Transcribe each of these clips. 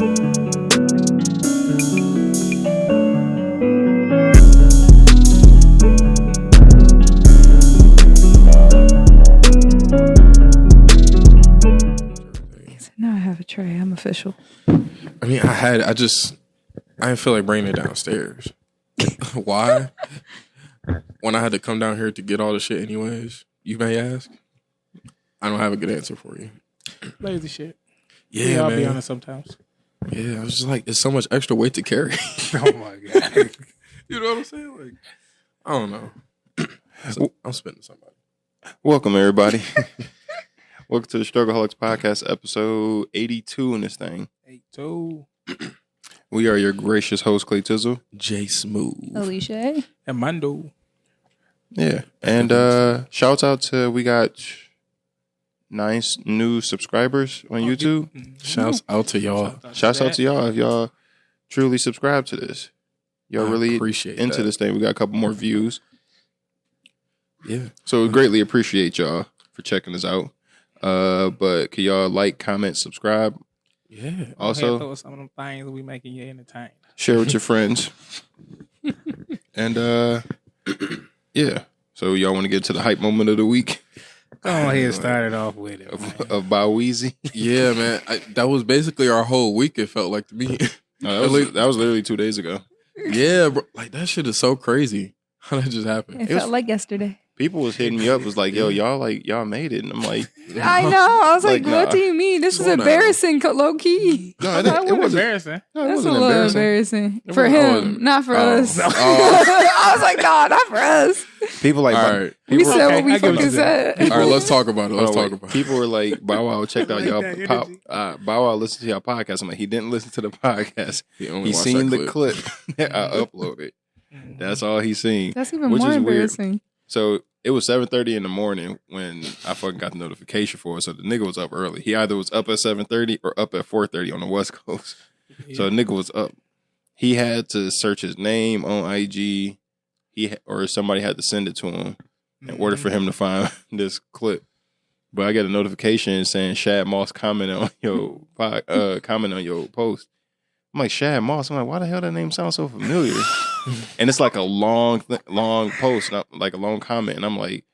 Now I have a tray. I'm official. I mean, I didn't feel like bringing it downstairs. Why? When I had to come down here to get all the shit anyways, you may ask. I don't have a good answer for you. Lazy shit. Yeah, I'll man. be honest sometimes. Yeah, I was just like, it's so much extra weight to carry. Oh my God. You know what I'm saying? Like, I don't know. So, I'm spitting somebody. Welcome, everybody. Welcome to the StruggleHolics podcast, episode 82 in this thing. 82. We are your gracious host, Clayton, J Smooth, Alisha. Amondo. Yeah, and shouts out to we got 9 new subscribers on YouTube. Shouts out to y'all. Shouts out to y'all if y'all truly subscribe to this. Y'all I really appreciate into that. this thing. We got a couple more views, Yeah. so we greatly appreciate y'all for checking us out. But can y'all like, comment, subscribe? Yeah. Also, throw some of them things we making you entertained. share with your friends. And yeah. So y'all want to get to the hype moment of the week Go on ahead and start it off with it. of Bow Weezy? Yeah, man. That was basically our whole week, it felt like to me. No, that was literally 2 days ago. Yeah, bro. Like, that shit is so crazy. How that just happened? It felt like yesterday. People was hitting me up, was like, yo, y'all made it. And I'm like, I know. I was like, Like, what nah. do you mean? This was Come on now. embarrassing, low key. no, That it was wasn't. embarrassing. No, it That's a wasn't little embarrassing. embarrassing. For wasn't. him, not for us. Oh. I was like, no, not for us. People like, All right. We people, said what okay, we I get what fucking you said. All right, let's talk about it. Let's talk about it. People were like, Bow Wow checked out Like y'all that pop. energy. Bow Wow listened to y'all podcast. I'm like, he didn't listen to the podcast. He only He watched seen that the clip that I uploaded. That's all he seen. That's even Which more is weird. embarrassing. So it was 7:30 in the morning when I fucking got the notification for it. So the nigga was up early. He either was up at 7:30 or up at 4:30 on the West Coast. So the nigga was up. He had to search his name on IG. Or somebody had to send it to him in order for him to find this clip. But I got a notification saying Shad Moss commented on your post. I'm like, Shad Moss. I'm like, why the hell that name sounds so familiar? And it's like a long post, not like a long comment. And I'm like,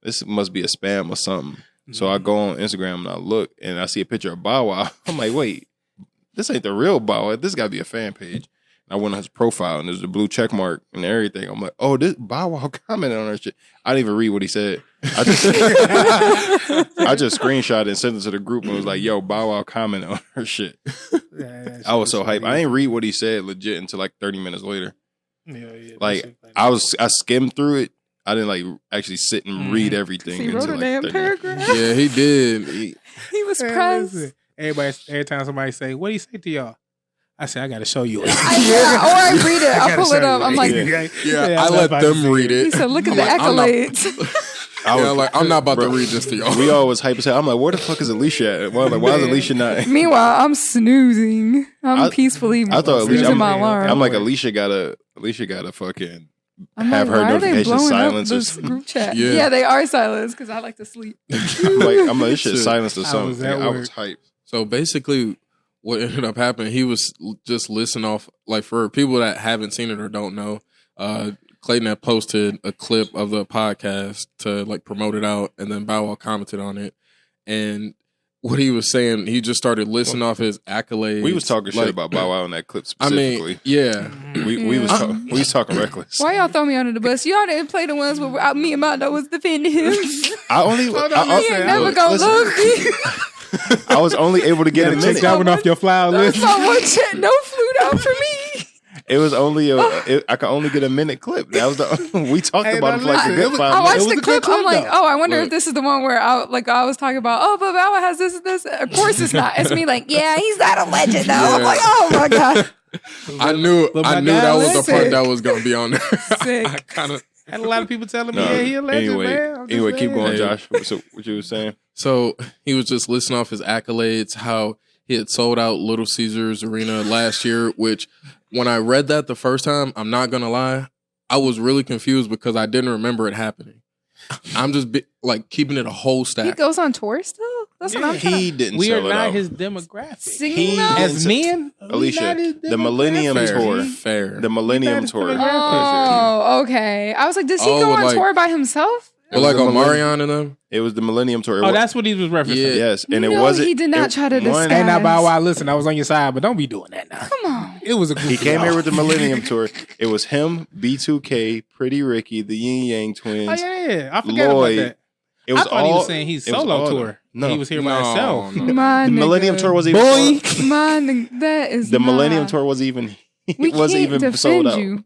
this must be a spam or something. So I go on Instagram and I look and I see a picture of Bow Wow. I'm like, wait, this ain't the real Bow Wow. This got to be a fan page. And I went on his profile and there's a blue check mark and everything. I'm like, oh, this Bow Wow commented on that shit. I didn't even read what he said. I just screenshot it and sent it to the group and was like, yo, Bow Wow commented on her shit. I was so hyped. I didn't read what he said legit until like 30 minutes later. Yeah, Like I skimmed through it. I didn't like actually sit and read everything. He wrote until, a like, damn 30 paragraph. Yeah, he did. He was Man, pressed. listen, every time somebody say, what do you say to y'all? I say, I got to show you it. Or I read it. I gotta pull it show up. you I'm like, Yeah, I let them read he it. said, look at the I'm not- accolades. I'm not about to read this to y'all. We always hype as hell. I'm like, where the fuck is Alisha at? Why is Alisha not? Meanwhile, I'm snoozing. I'm peacefully I thought snoozing Alisha. my alarm. I'm like, Alicia gotta fucking I'm have like, her why are they notifications blowing up silenced. this group chat? Yeah. Yeah, they are silenced because I like to sleep. I'm like, this shit Shit. silenced or I was something. at I work. was hyped. So basically, what ended up happening, he was just listening off, like for people that haven't seen it or don't know, Clayton had posted a clip of the podcast to like promote it out, and then Bow Wow commented on it. And what he was saying, he just started listening off his accolades. We was talking shit like, about Bow Wow in that clip I specifically. mean, yeah. we was talking reckless. Why y'all throw me under the bus? Y'all didn't play the ones where me and Mondo was defending him. I only He ain't never gonna listen, love me. I was only able to get a Check minute. that one off your flower That's list. not one chat. No flute out for me. It was only I could only get a minute clip. That was the we talked Hey, about it for now like a listen, good it was- 5 I minutes. watched was the a good clip. I'm clip, like, though. oh, I wonder Look. if this is the one where I was talking about, oh, but Bow Wow has this and this. Of course it's not. It's me like, yeah, he's not a legend though. I'm Yeah. like, oh my God. I knew my that guy was the Sick. part that was going to be on there. Sick. I kind of. Had a lot of people telling me, No, yeah, he a legend, anyway, man. I'm just anyway, keep saying. going, Hey. Josh. So what you were saying? So he was just listing off his accolades, how he had sold out Little Caesars Arena last year, which when I read that the first time, I'm not going to lie, I was really confused because I didn't remember it happening. I'm just like keeping it a whole He stack. goes on tour still? That's what I'm trying He didn't We sell are it not out. his demographic. Singing He though? As men, we not Alicia, his the Millennium demographic. Tour. Fair. The Millennium his Tour. demographic. Oh, okay. I was like, does he go with, on like- tour by himself? But like Omarion and them. It was the Millennium Tour. Oh, that's what he was referencing. Yeah. Yes, and it No, wasn't. he did not try to disguise. Hey, now, Bow Wow, listen, I was on your side, but don't be doing that now. Come on. It was a goofy He came off. here with the Millennium Tour. It was him, B2K, Pretty Ricky, the Yin Yang Twins. Oh, yeah. I forgot Lloyd. about that. It was I thought all. he was saying he's it was solo all tour. No. He was here by himself. No. My The Millennium nigga. Tour was even. Boy. My nigga, that is The not. Millennium Tour was even. We It wasn't can't even sold defend out. you.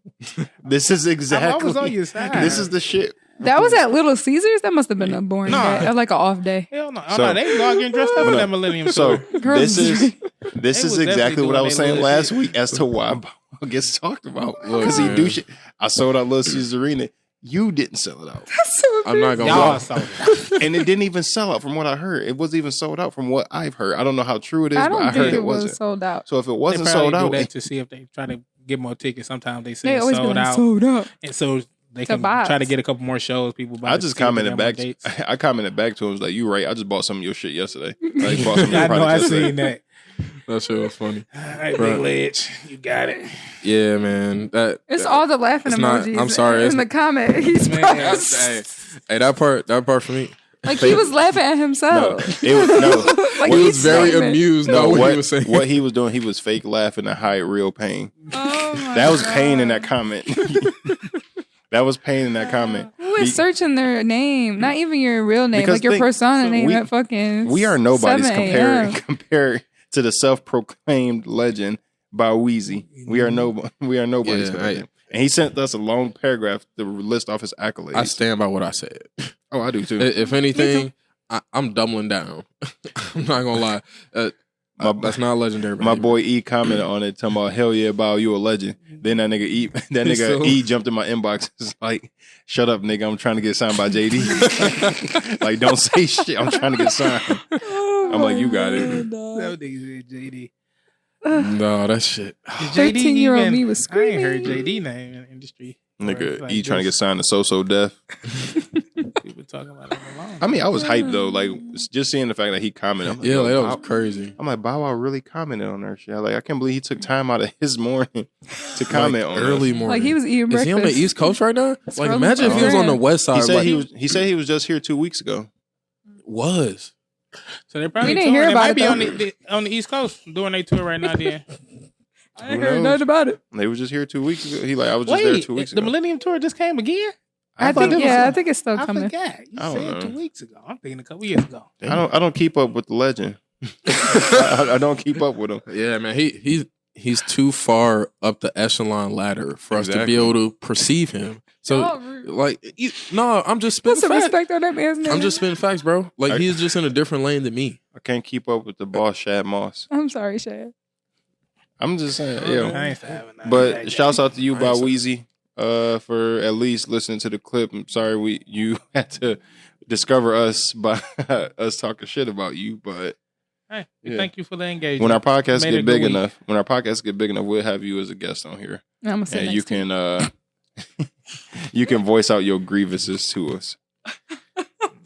This is exactly. I was on your side. This is the shit. That was at Little Caesars? That must have been a boring Nah. day. Or like an off day. Hell no. Oh, So- no, they was all getting dressed up for No. that Millennium So Tour. this is They this is was exactly definitely what I doing was their saying little last shit. week as to why Bow Wow gets talked about Look, because he man. do shit. I sold out Little Caesars Arena. You didn't sell it out, That's so I'm not gonna Y'all lie. sold it out. and it didn't even sell out from what I heard. It wasn't even sold out from what I've heard. I don't know how true it is, I but don't I think heard it it was wasn't. sold out. So if it They wasn't probably sold do out, that to see if they try to get more tickets. Sometimes they say They it's always sold been out. sold out. And so they To can buy try to us. get a couple more shows. People buy I it just to see if they commented got more back. dates. I commented back to him. I was like, "You right? I just bought some of your shit yesterday. I just bought some of your I know. product I yesterday." seen that. That shit was funny. All right, Right. Big Ledge, you got it. Yeah, man. It's all the laughing It's not- emojis. I'm sorry, In the comment, he's Man. probably- Hey, that part for me. like he was laughing at No, himself. it was no. Like He he's was very saying it. amused No, by what what he was saying. what he was doing, he was fake laughing to hide real pain. Oh my That was God. pain in that comment. That was pain in that comment. Who is searching their name? Not even your real name, Because like your think- persona so name we- at fucking. We are nobodies 7 a.m. compared to the self-proclaimed legend by Wheezy. We are nobody's Yeah, compared to him. And he sent us a long paragraph to list off his accolades. I stand by what I said. Oh, I do too. If anything, I'm doubling down. I'm not gonna lie. That's not legendary. My behavior. boy E commented on it, talking about hell yeah, Bow, you a legend. Then that nigga So- E jumped in my inbox. It's like, shut up, nigga. I'm trying to get signed by JD. Like, don't say shit. I'm trying to get signed. I'm like, you got it. That nigga said JD. No, that shit. Is JD 13-year-old even- me was I ain't heard screaming. JD name in the industry. Nigga, Like E trying to get this. signed to So Deaf. People talking about it alone. I mean, I was hyped though. Like, just seeing the fact that he commented. I'm like, Yeah, yo, that was Bow- crazy. I'm like, Bow Wow really commented on her shit. Like, I can't believe he took time out of his morning to comment Like, on early us. morning. Like he was eating Is breakfast. he on the East Coast right now? Like, early imagine if he was on the morning. West side. He said like, he said he was just here 2 weeks ago. was. So they probably We didn't hear touring. They about might it, be though. on the East Coast doing their tour right now. Then I ain't Who heard knows? nothing about it. They was just here 2 weeks ago. He like, I was just there wait, 2 weeks the ago. Millennium Tour just came again. I thought think it was- I think it's still I coming. forgot. You I don't said know. 2 weeks ago. I'm thinking a couple years ago. I don't keep up with the legend. I don't keep up with him. Yeah, man. He's too far up the echelon ladder for us to Exactly. be able to perceive him. So, Y'all rude. like, no, I'm just Put spitting some facts. respect on that man's name. I'm just spitting facts, bro. Like, I- he's just in a different lane than me. I can't keep up with the boss Shad Moss. I'm sorry, Shad. I'm just saying, I yo. ain't having that. But shouts out to you I by ain't saying- Wheezy for at least listening to the clip. I'm sorry you had to discover us by us talking shit about you, but Hey, Yeah. thank you for the engagement. when our podcasts Made it a get good big week. enough, we'll have you as a guest on here. I'm gonna say And next you can you can voice out your grievances to us.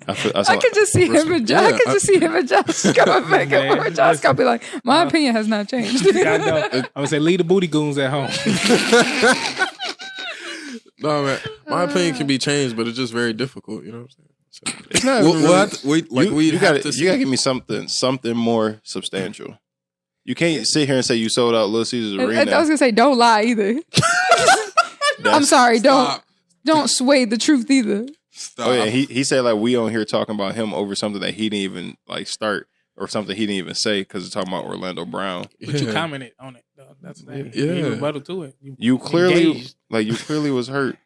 I could just see him and Josh. I could just see him and Josh coming back Man, and Josh gonna be like, my opinion has not changed. I know. I'm gonna say leave the booty goons at home. No, man. My opinion can be changed, but it's just very difficult. You know what I'm saying? So, It's not we'll really- have to, you gotta give me something more substantial. You can't sit here and say you sold out Little Caesars I Arena. was gonna say, don't lie either. I'm sorry, don't sway the truth either. Stop. Oh yeah, he said like we on here talking about him over something that he didn't even like start or something he didn't even say because it's talking about Orlando Brown. But you Yeah. commented on it. Though. That's the thing. Yeah. You rebuttal to it. You clearly engaged. was hurt.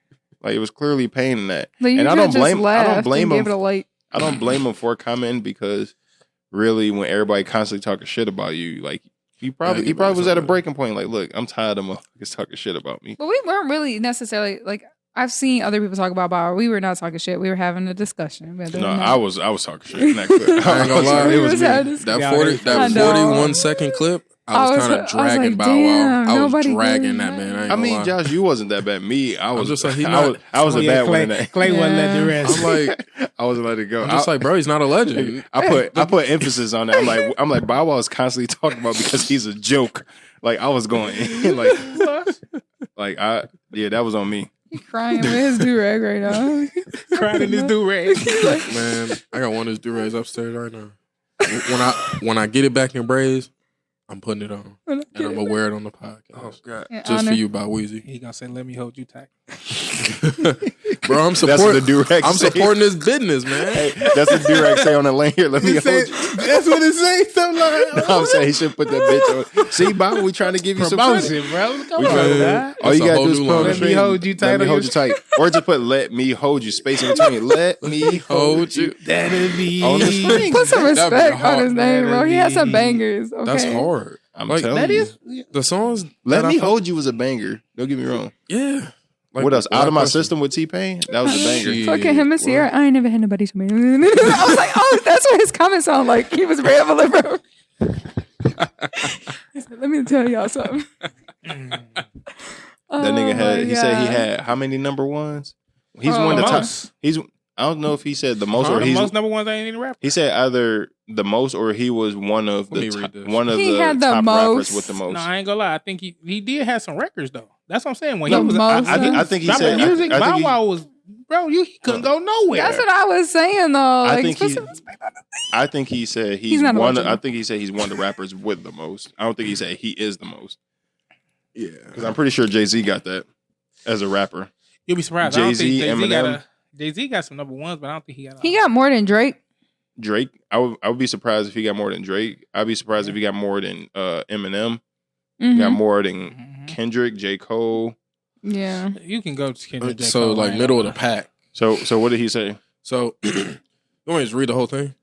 Like it was clearly pain in that. Like, you And I could've don't just blame laughed and him. gave it a light. I don't blame him for commenting because really when everybody constantly talking shit about you, like he probably was at a breaking point. Like, look, I'm tired of motherfuckers talking shit about me. But we weren't really necessarily like. I've seen other people talk about Bauer. We were not talking shit. We were having a discussion. Whether No, or not- I was talking shit in that clip. I ain't gonna lie. We It was was having me. this- That Yeah, 40 I that know. 41 second clip. I was kind of dragging like, Bow damn, Wow. I was nobody dragging did that man. I mean, lie. Josh, you wasn't that bad. Me, I was just like, he I was a bad one in that. Clay wasn't letting the rest. I'm like, I wasn't letting it go. I'm just like, bro, he's not a legend. I put emphasis on that. I'm like Bow Wow is constantly talking about because he's a joke. Like I was going in, that was on me. He crying with his do-rag right now. Crying in his do-rag. Man, I got one of his do-rags upstairs right now. When I get it back in braids, I'm putting it on. And I'm gonna wear it on the podcast. Oh God. Just for you, by Weezy. He gonna say, "Let me hold you tight." Bro, I'm supporting this business, man. Hey, that's what do-rag say on the lane here. Let me hold you. That's what it says. Something like No, I'm saying he should put that bitch on. See, Bob, we trying to give you some promotion, bro. Come We on, trying- man. All you That's a gotta whole do is new put on line. the Let me hold you tight. Let me on hold your- you tight. Or just put let me hold you. Space in between. Let me hold you. That'll be On the string. Put some That'd be respect hard. on his name, bro. He has some bangers. Okay. That's hard. I'm Like, telling That you. is. The songs. Let that me I fuck- hold you was a banger. Don't get me wrong. Yeah. Like, What else? without Out of my question. system with T-Pain? That was a banger. Shit. Fucking him and Sierra. I ain't never had nobody to me. I was like, oh, that's what his comments sound like. He was rambling, bro. He said, let me tell y'all something. That nigga had. He said he had how many number ones? He's Oh, one of the top. most. I don't know if he said the most or The he's. most number ones ain't any rapper. He said either the most or he was one of Let me the read top, this. one of He the had the top most. rappers with the most. No, I ain't gonna lie. I think he did have some records though. That's what I'm saying. When The he was, most I think he Drama said. music. I think Bow he- Wow was, bro. He couldn't go nowhere. That's what I was saying, though. I Like, think put he- some respect on it. I think he said he's not a one. legend. I think he said he's one of the rappers with the most. I don't think he said he is the most Yeah. because I'm pretty sure Jay-Z got that as a rapper. You'll be surprised. I don't Jay-Z, think Jay-Z got Eminem. Jay-Z got some number ones, but I don't think he got. He got more than Drake. Drake, I would be surprised if he got more than Drake. I'd be surprised if he got more than Eminem. Mhm. Got more than Mhm. Kendrick, J. Cole. Yeah. You can go to Kendrick. J. So Cole, like I middle of ain't the gonna pack. So what did he say? So you want me to just read the whole thing?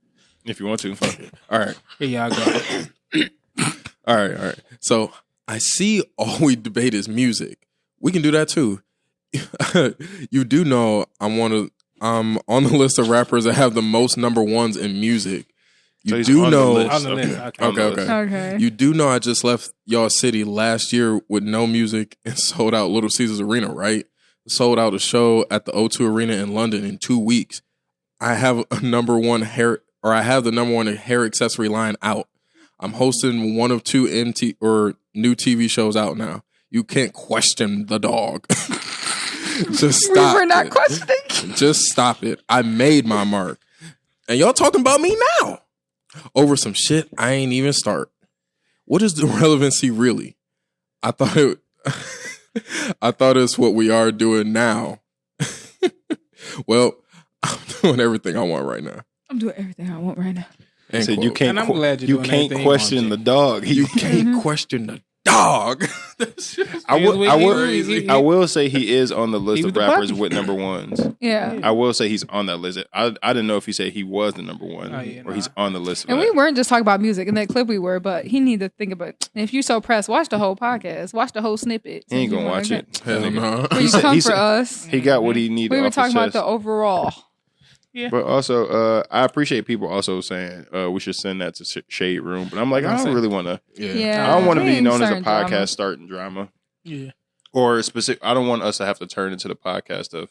If you want to, fuck it. All right. lie. Here y'all go. All right. So I see all we debate is music. We can do that too. You do know I'm on the list of rappers that have the most number ones in music. So You he's do on the know. list. On the list. Okay. On the Okay. list. Okay. You do know I just left y'all city last year with no music and sold out Little Caesars Arena, right? Sold out a show at the O2 Arena in London in 2 weeks. I have a number one hair, or I have the number one hair accessory line out. I'm hosting one of two new TV shows out now. You can't question the dog. Just stop. We were not it. questioning. Just stop it. I made my mark. And y'all talking about me now over some shit I ain't even start. What is the relevancy really? I thought it's what we are doing now. Well, I'm doing everything I want right now. I'm doing everything I want right now. End Said quote. you can't. And I'm glad you're you doing can't everything you question want, the Jay. dog. You can't question the dog. I He- will say he is on the list He was of the rappers puppy. with number ones. Yeah. I will say he's on that list. I didn't know if he said he was the number one Oh, yeah, or he's on the list. Of And that. we weren't just talking about music. In that clip we were, but he need to think about, if you so pressed, watch the whole podcast. Watch the whole snippet. He ain't gonna watch it. Hell That nigga. no. Before you said- come he for said- us. He got what he needed. We were off his talking about chest. the overall. But also, I appreciate people also saying we should send that to Shade Room. But I'm like, I don't really want to. Yeah. I don't want to We be ain't known as a starting podcast drama. starting drama. Yeah. Or specific. I don't want us to have to turn into the podcast of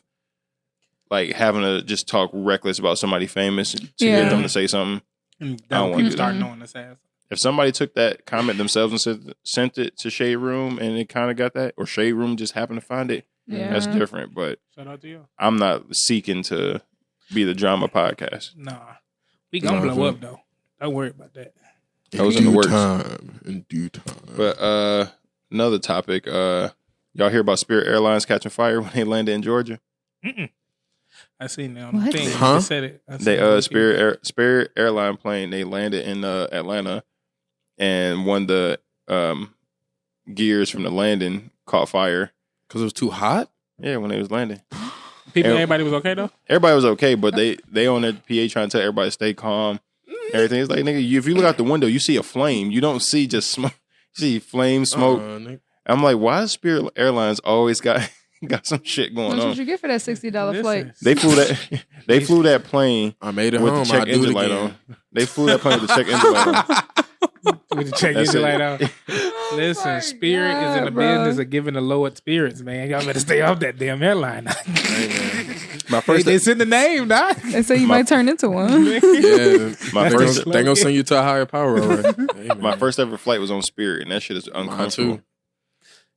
like having to just talk reckless about somebody famous to Yeah. get them to say something. And I don't wanna people do start that. knowing this ass. If somebody took that comment themselves and sent it to Shade Room and it kind of got that, or Shade Room just happened to find it, Yeah. that's different. But Shout out to you. I'm not seeking to be the drama podcast. Nah. We gonna Nah, blow I up though. Don't worry about that. That was in the works. In due time. But another topic, y'all hear about Spirit Airlines catching fire when they landed in Georgia? Mm-mm. I seen it on the What? thing. Huh? They said it. I seen They it on Spirit Airline plane, they landed in Atlanta, and one of the gears from the landing caught fire. Because it was too hot? Yeah, when they was landing. People, And- everybody was okay though. Everybody was okay, but they on their PA trying to tell everybody to stay calm. Everything. It's like, nigga, if you look out the window, you see a flame. You don't see just smoke. You see flame, smoke. Nigga. I'm like, why does Spirit Airlines always got some shit going That's on? what you get for that $60 flight. They flew that plane I made it with home. the check I do it engine light again. on. They flew that plane with the check engine light on. With the check That's engine it. light out. Listen, my Spirit is in the God, bro. business of giving the lowered spirits, man. Y'all better stay off that damn airline. My first, It's in the name, dog. They say you might turn into one. Yeah, My they first- gonna send you to a higher power. All right. Hey, man. my first ever flight was on Spirit, and that shit is Mine uncomfortable. too.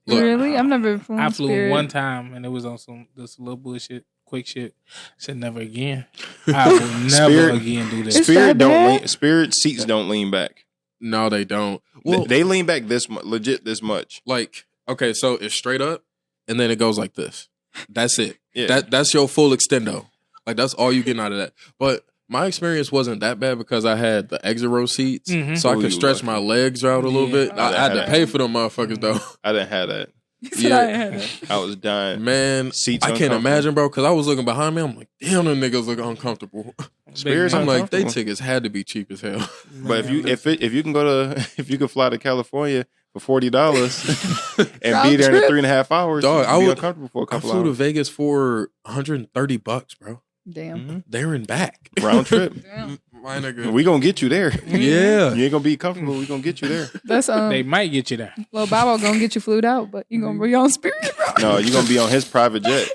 Look, Really? I've never flown I flew Spirit. one time, and it was on this little bullshit, quick shit. Said never again. I will never Spirit- again do this. It's Spirit that don't bad? lean. Spirit seats don't lean back. no, they don't. Well, They lean back this much, legit this much. like, okay, so it's straight up, and then it goes like this. That's it. Yeah. That's your full extendo. Like, that's all you getting out of that. But my experience wasn't that bad because I had the exit row seats, Mhm. so I Oh, could you stretch lucky. my legs out a little Yeah. bit. Oh, I had to that- pay for them motherfuckers though. I didn't have that. Said I had it. I was dying. Man, Seats I can't uncomfortable. imagine, bro. Because I was looking behind me, I'm like, damn, them niggas look uncomfortable. Spirits I'm like, they uncomfortable. tickets had to be cheap as hell. But if you can go to if you can fly to California for $40 and Round be there trip. in 3.5 hours, Dog, you'd I be would- uncomfortable for a I couple flew to hours. Vegas for $130, bro. Damn. Mhm. There and back. Round trip. Damn. My nigga. We gonna get you there. Yeah. You ain't gonna be comfortable. We gonna get you there. That's they might get you there. Lil Bow Wow gonna get you flued out, but you gonna be on Spirit, bro. No, you gonna be on his private jet.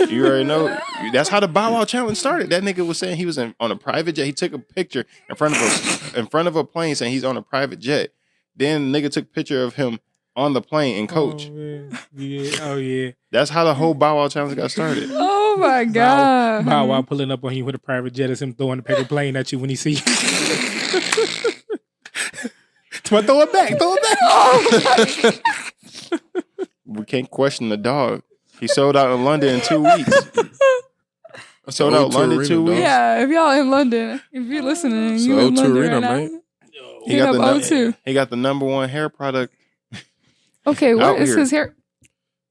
You already know. That's how the Bow Wow challenge started. That nigga was saying he was on a private jet. He took a picture in front of a plane saying he's on a private jet. Then nigga took a picture of him on the plane and coach. Oh, man. Yeah. Oh, yeah. That's how the whole Bow Wow challenge got started. Oh my god. Bow Wow pulling up on you with a private jet is him throwing the paper plane at you when he see you. But throw it back. Throw it back. Oh my We can't question the dog. He sold out in London in 2 weeks. Sold out London 2 weeks. Yeah, if y'all in London, if you're listening, So you in O2 London Arena, right mate. now. He Hit got, up the num- O2. he got the #1 hair product. Okay, what Out is here. his hair?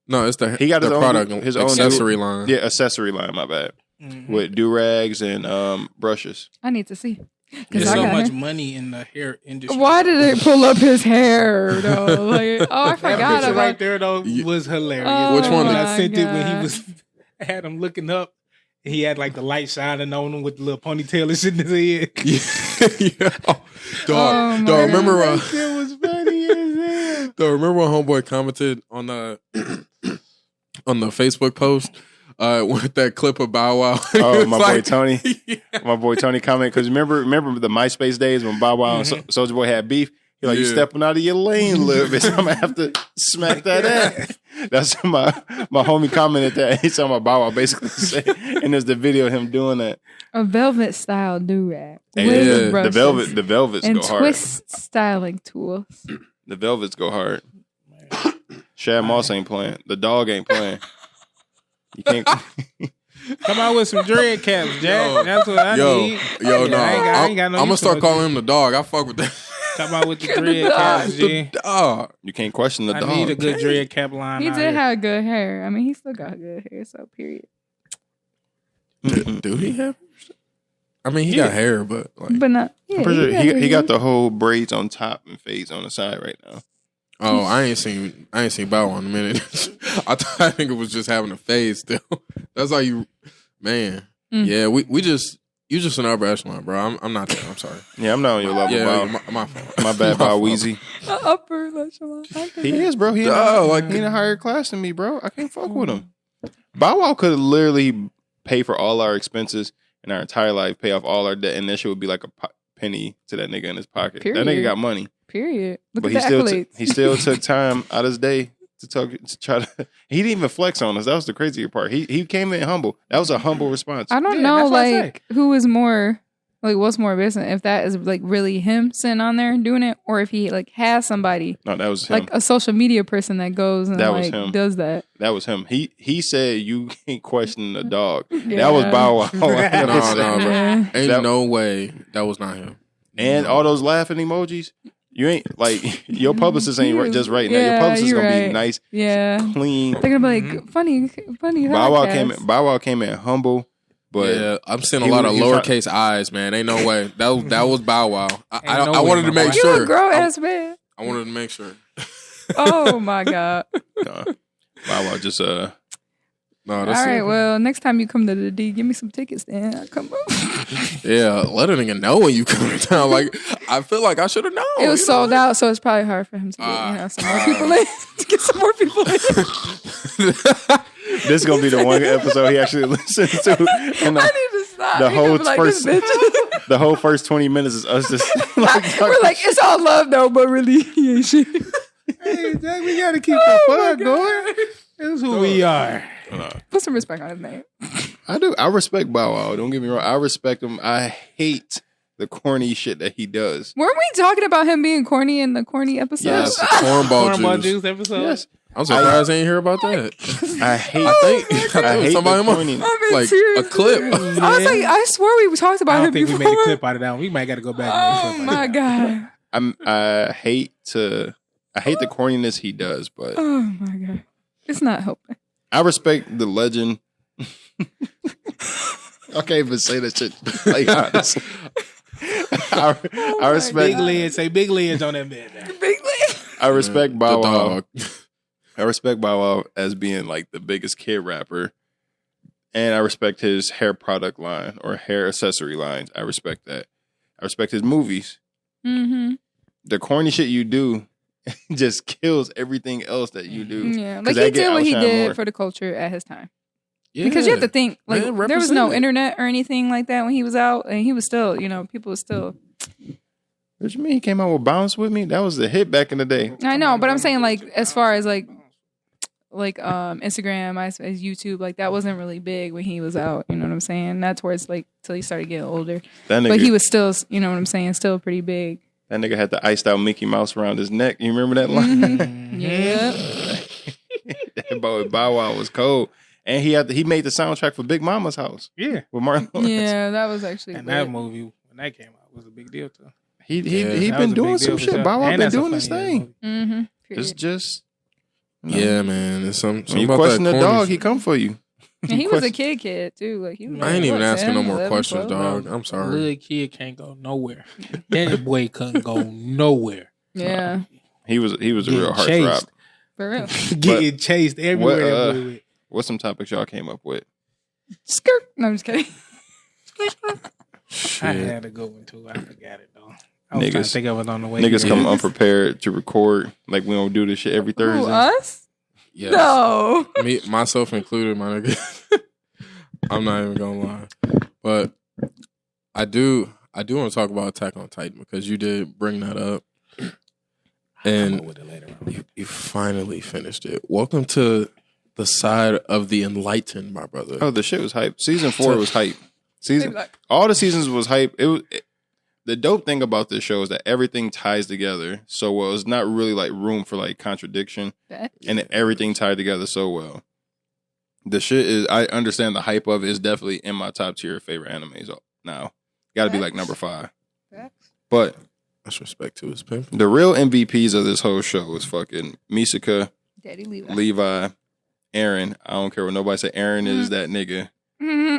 No, it's the He got the his own- product, his own accessory line. Yeah, accessory line, my bad. Mhm. With do-rags and brushes. I need to see. There's I so got much hair. money in the hair industry. Why did they pull up his hair though? Like, oh, I That forgot picture about right there though You- was hilarious. Oh, Which one? When I my sent it when he God. was had him looking up. He had like the light shining on him with the little ponytail and shit in his head. Yeah. Oh, Oh, my dog, remember That shit was funny as hell. dog, remember when homeboy commented on the on the Facebook post with that clip of Bow Wow? He Oh, was my boy like- Tony. Yeah. My boy Tony commented because remember the MySpace days when Bow Wow and Soulja Boy had beef. He like, you Yeah. stepping out of your lane a little bit. So I'm gonna have to smack that ass. That's my homie commented that. He's talking about Bow Wow basically saying, and there's the video of him doing that. a velvet style do-rag. Hey, with yeah, the brushes the velvets and go hard. twist styling tools. The velvets go hard. Shad Moss ain't playing. The dog ain't playing. You can't. Come out with some dread caps, Jack. Yo. That's what I need. Yo, no, I ain't got no I'm gonna use start for calling him the dog. I fuck with that. Come out with the The dread dog. caps, G. The dog. You can't question the I dog. need a good dread cap line. He out did here. have good hair. I mean, he still got good hair. So period. Do he have? I mean, he Yeah. got hair, but like, But not. Yeah, I'm pretty sure he hair. got the whole braids on top and fades on the side right now. oh, I ain't seen Bow Wow in a minute. I think it was just having a phase still. That's how you, man. Mm. Yeah, you just an upper echelon, bro. I'm not there. I'm sorry. Yeah, I'm not on your level, Yeah, Bow. my fault. My bad, Bow Weezy. Upper echelon. He is, bro. He in a higher class than me, bro. I can't fuck with him. Bow Wow could literally pay for all our expenses in our entire life, pay off all our debt, and that shit would be like a penny to that nigga in his pocket. That nigga Period. got money, Period. Look but at the accolades. he still took time out of his day to try to. He didn't even flex on us. That was the crazier part. He came in humble. That was a humble response. I don't Yeah, know, that's what I like, who is more, like, what's more business? If that is, like, really him sitting on there doing it, or if he, like, has somebody, No, that was him. like, a social media person that goes and, That was like, him. does that. That was him. He said you can't question the dog. Yeah. That was Bow Wow. No, bro. Yeah. Ain't That- no way that was not him. And all those laughing emojis. You ain't like your publicist ain't just right now. Your Yeah, publicist you're gonna be right. nice, Yeah. clean. They're gonna be like, funny Bow Wow podcast. Bow Wow came in humble, but Yeah, I'm seeing a he lot was- of he was lowercase eyes, man. Ain't no way. That was Bow Wow. I no I way, wanted to my make boy. You sure. a grown ass man. I wanted to make sure. Oh my god. Bow Wow just No, All that's right, it. well, next time you come to the D, give me some tickets then. I'll come up. Yeah, let a nigga know when you come down. Like, I feel like I should have known. It was sold out, so it's probably hard for him to get some more people in. To get some more people in. This is gonna be the one episode he actually listened to. And I need to stop. the He whole gonna be like, first- this bitch. the whole first 20 minutes is us just We're like, it's all love though, but really, he ain't shit. Hey, Jack, we gotta keep the fun going. That's who we are. Put some respect on his name. I do. I respect Bow Wow. Don't get me wrong. I respect him. I hate the corny shit that he does. Weren't we talking about him being corny in the corny episode? Yes, cornball Cornball juice. juice episode. Yes. I'm surprised I ain't hear about that. I hate. I think I hate somebody the corny. I'm in like tears. a clip. I was like, I swore we talked I about don't him think before. we made a clip out of that one. We might got to go back. Oh And my god. I hate the corniness he does, but Oh my god. It's not helping. I respect the legend. I can't even say that shit. Like, honest. I respect. Big lids. Say big lids on that man. Big Lee. I respect Bow The Wow. dog. I respect Bow Wow as being like the biggest kid rapper, and I respect his hair product line or hair accessory lines. I respect that. I respect his movies. Mm-hmm. The corny shit you do just kills everything else that you do. Yeah. 'Cause Like that he get did what he outshined did more. for the culture at his time. Yeah. Because you have to think, like, Man, there was no represent it. internet or anything like that when he was out, and he was still, people was still. What you mean he came out with Bounce With Me? That was the hit back in the day. I know, but I'm saying, like, as far as like Instagram, MySpace, YouTube, like that wasn't really big when he was out. You know what I'm saying? Not towards like till he started getting older, That nigga, but he was still, you know what I'm saying, still pretty big. that nigga had the iced out Mickey Mouse around his neck. You remember that line? Mm-hmm. Yeah. That boy Bow Wow was cold. And he made the soundtrack for Big Mama's House Yeah. with Martin Lawrence. Yeah, that was actually And lit. that movie, when that came out, was a big deal too. He Yeah. he That been was a doing big some deal for shit. sure. Bow Wow And been that's a doing his funny ass thing. movie. Mm-hmm. It's just Yeah, man. It's some when you about question that the corny dog, shit. he come for you. And he was a kid too. Like he was. I ain't even what, asking 10, no more 11, questions, 12? dog. I'm sorry. Little kid can't go nowhere. That boy couldn't go nowhere. Yeah, He was a real Getting heartthrob. chased. for real. Getting chased everywhere. What, that boy went. What's some topics y'all came up with? Skirt. No, I'm just kidding. I had a good one too. I forgot it though. I was trying to Niggas- think of it on the way. Niggas here. come unprepared to record. Like we don't do this shit every Who, Thursday. us? Yes. No. Me, myself included, my nigga. I'm not even gonna lie, but I do want to talk about Attack on Titan because you did bring that up, I'll and go with it later on. you finally finished it. Welcome to the side of the enlightened, my brother. Oh, the shit was hype. Season 4 was hype. All the seasons was hype. The dope thing about this show is that everything ties together so well. It's not really like room for like contradiction, and everything tied together so well. The shit is, I understand the hype of it is definitely in my top tier favorite animes now. Got to be like number 5. But That's respect to his pimp. the real MVPs of this whole show is fucking Misaka, Daddy Levi, Aaron. I don't care what nobody say. Aaron is that nigga. Mm-hmm.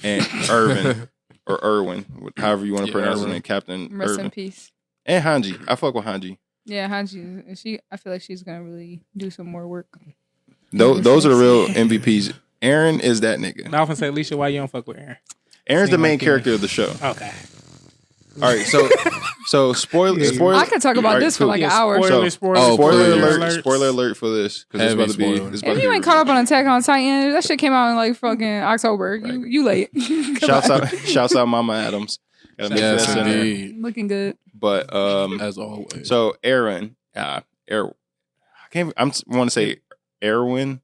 And Irvin or Irwin, however you want to Yeah, pronounce his Irwin. name, Captain Rest Irvin. in peace. And Hanji. I fuck with Hanji. Yeah, Hanji. I feel like she's gonna really do some more work. Those are the real MVPs. Aaron is that nigga. I often say, Alicia, why you don't fuck with Aaron? Aaron's the Seem main like character of the show. Okay. All right, so spoiler. I could talk about this for like an hour. Spoiler, Spoiler please. alert! Spoiler alert for this because it's Heavy about to be. spoiler. It's about If to you be ain't caught up on Attack on Titan, that shit came out in like fucking October. You late. Come on. Shouts out Mama Adams. Gotta make sure Yes, that's in there. indeed. Looking good. But As always. so Aaron, I want to say Erwin.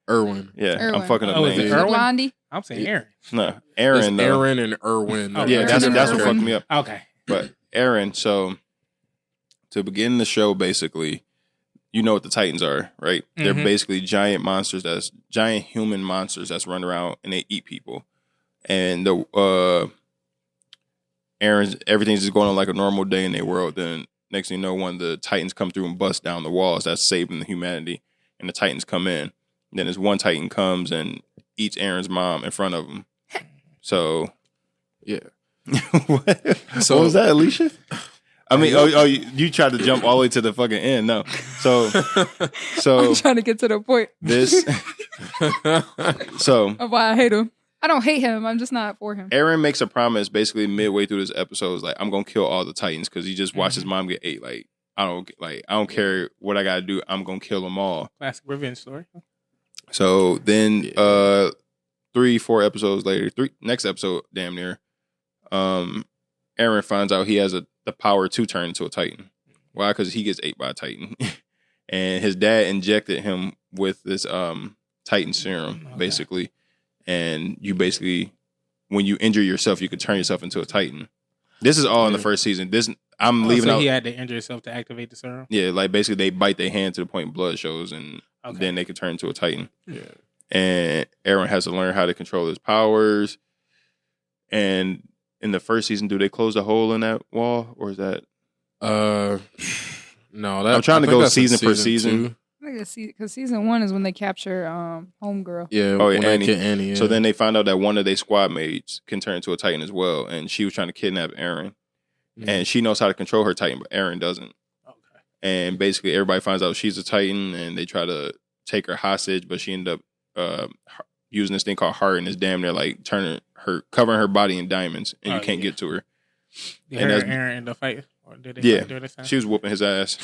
Irwin? Yeah, I'm Irwin. fucking up Oh, is it names. Irwin? Blondie? I'm saying Aaron. No, Aaron. It's though. Aaron and Irwin. Oh, Yeah, that's Aaron what and fucked Irwin. me up. Okay. But Aaron, so to begin the show, basically, you know what the Titans are, right? They're Mhm. basically giant monsters, that's giant human monsters that's run around and they eat people. And the Aaron's everything's just going on like a normal day in their world. Then next thing you know, one of the Titans come through and bust down the walls. That's saving the humanity, and the Titans come in. Then this one Titan comes and eats Aaron's mom in front of him. So Yeah. what So- was that, Alicia? I mean, you tried to jump all the way to the fucking end. No. So I'm trying to get to the point. This. So. Of why I hate him. I don't hate him. I'm just not for him. Aaron makes a promise basically midway through this episode. Is like, I'm gonna kill all the Titans because he just watched his mom get ate. Like, I don't care what I gotta do. I'm gonna kill them all. Classic revenge story. So then, 3-4 episodes later, next episode, damn near, Aaron finds out he has the power to turn into a Titan. Why? Because he gets ate by a Titan, and his dad injected him with this Titan serum, basically. And you basically, when you injure yourself, you can turn yourself into a Titan. This is all in the first season. I'm leaving out. He had to injure himself to activate the serum. Yeah, like basically they bite their hand to the point blood shows, and then they can turn into a Titan. Yeah. And Aaron has to learn how to control his powers. And in the first season, do they close the hole in that wall, or is that? No, I'm trying to go season per season. Because season 1 is when they capture Homegirl. Yeah, Annie. Yeah. So then they find out that one of their squad mates can turn into a Titan as well, and she was trying to kidnap Aaron. And she knows how to control her Titan, but Aaron doesn't. Okay. And basically everybody finds out she's a Titan, and they try to take her hostage, but she ended up using this thing called Heart, and it's damn near like covering her body in diamonds, and you can't get to her. Did Aaron end up fighting? Or did they she was whooping his ass.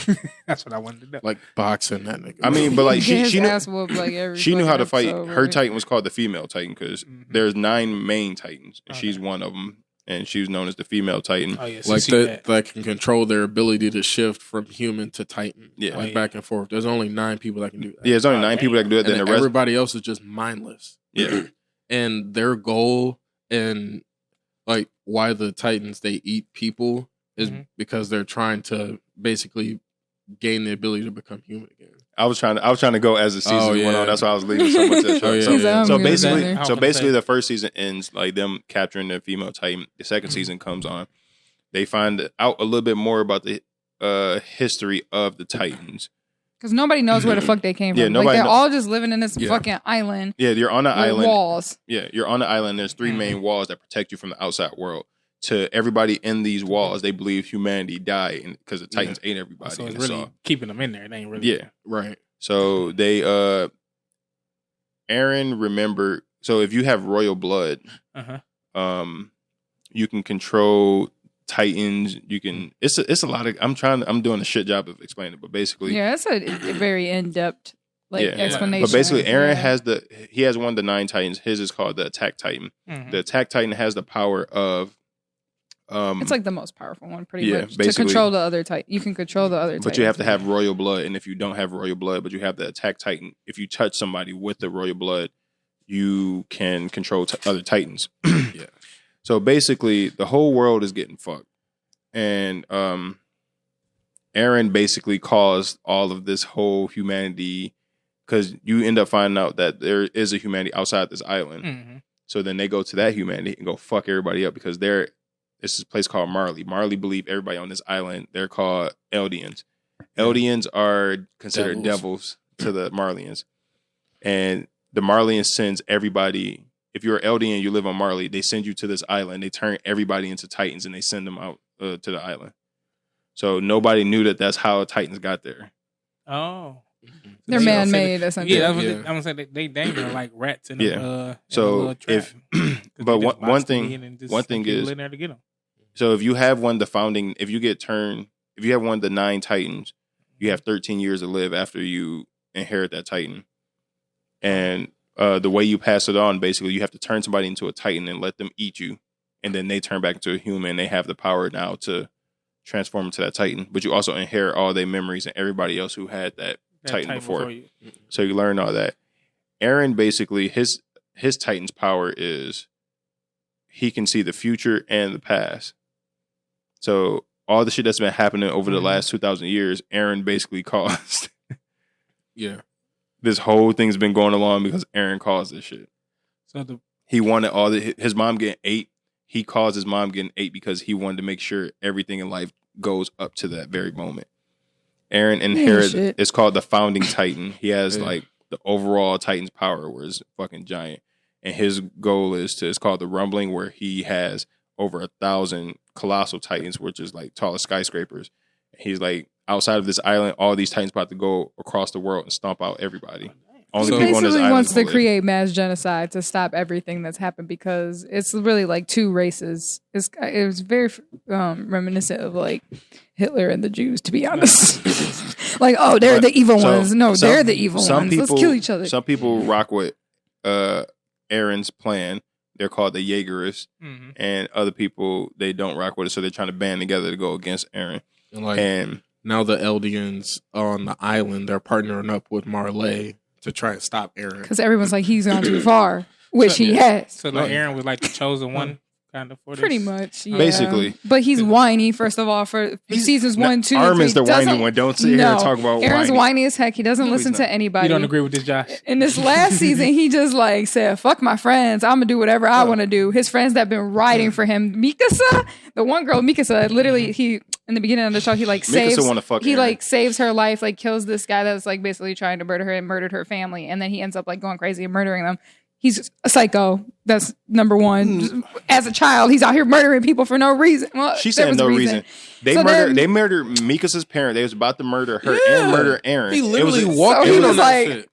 That's what I wanted to know. Like boxing that nigga. I mean, but like she knew, like she knew how to fight. Her Titan was called the female Titan because there's 9 main Titans, and she's one of them. And she was known as the female Titan. Oh, yeah, like that can control their ability to shift from human to Titan. Yeah. Like back and forth. There's only 9 people that can do that. Yeah, there's only 9 people that can do it. Then the rest, everybody else is just mindless. Yeah. And their goal and like why the Titans they eat people is because they're trying to basically gain the ability to become human again. I was trying to go as the season went on. That's why I was leaving so much of that show. So basically the first season ends like them capturing the female Titan. The second season comes on. They find out a little bit more about the history of the Titans. Because nobody knows where the fuck they came from. Like they're all just living in this fucking island. Yeah, you're on an island. Walls. Yeah, you're on an island. There's 3 main walls that protect you from the outside world. To everybody in these walls, they believe humanity died because the Titans ate everybody. So it's really keeping them in there. They ain't really. Yeah, right. So they, Aaron remembered. So if you have royal blood, you can control Titans. You can. It's a lot of. I'm doing a shit job of explaining it, but basically, it's a very in depth explanation. But basically, Aaron has one of the 9 Titans. His is called the Attack Titan. The Attack Titan has the power of. It's like the most powerful one, pretty much. To control the other Titan. You can control the other Titan. But you have to have royal blood, and if you don't have royal blood, but you have the Attack Titan, if you touch somebody with the royal blood, you can control other Titans. Yeah. So basically, the whole world is getting fucked. And Aaron basically caused all of this whole humanity, because you end up finding out that there is a humanity outside this island. So then they go to that humanity and go fuck everybody up because this is a place called Marley. Marley believe everybody on this island. They're called Eldians. Eldians are considered devils to the Marleyans. And the Marleyans sends everybody. If you're Eldian, you live on Marley, they send you to this island. They turn everybody into Titans and they send them out to the island. So nobody knew that that's how Titans got there. Oh. They're man-made, essentially. Yeah, I'm gonna say they are like rats in a so if but one thing is in there to get them. So if you have one of the 9 Titans, you have 13 years to live after you inherit that Titan. And the way you pass it on, basically, you have to turn somebody into a Titan and let them eat you, and then they turn back into a human. They have the power now to transform into that Titan, but you also inherit all their memories and everybody else who had that Titan before you. So you learn all that. Aaron basically his Titan's power is he can see the future and the past. So all the shit that's been happening over the last 2,000 years, Aaron basically caused. Yeah. This whole thing's been going along because Aaron caused this shit. So he wanted his mom getting ate. He caused his mom getting ate because he wanted to make sure everything in life goes up to that very moment. Aaron inherited. It's called the Founding Titan. He has like the overall Titan's power, where it's fucking giant. And his goal is it's called the Rumbling, where he has over 1,000 colossal titans, which is like tallest skyscrapers. He's like, outside of this island, all these titans about to go across the world and stomp out everybody. Only He people on this basically island wants to will live. create mass genocide to stop everything that's happened because it's really like two races. It was very reminiscent of like Hitler and the Jews, to be honest. Like, oh, they're the evil ones. No, they're the evil ones. Let's kill each other. Some people rock with Aaron's plan. They're called the Jaegerists. Mhm. And other people, they don't rock with it, so they're trying to band together to go against Aaron. And now the Eldians on the island, they're partnering up with Marley to try and stop Aaron. Because everyone's like, he's gone too far, which he has. So like Aaron was like the chosen one, kind of for this. Pretty much, yeah. Basically. But he's whiny, first of all, for seasons 1, 2, Armin's 3. the whiny one. Don't sit here and talk about Aaron's whiny. whiny as heck. He doesn't listen to anybody. You don't agree with this, Josh? In this last season, he just like said, fuck my friends. I'm going to do whatever I want to do. His friends that have been riding for him. Mikasa, the one girl, Mikasa, literally, he... In the beginning of the show, he like saves. He Aaron. like saves her life, like kills this guy that was like basically trying to murder her and murdered her family, and then he ends up like going crazy and murdering them. He's a psycho. That's number one. As a child, he's out here murdering people for no reason. Well, She said no reason. They murdered Mikasa's parent. They was about to murder her and murder Aaron. He literally So walked he in was on like, that shit.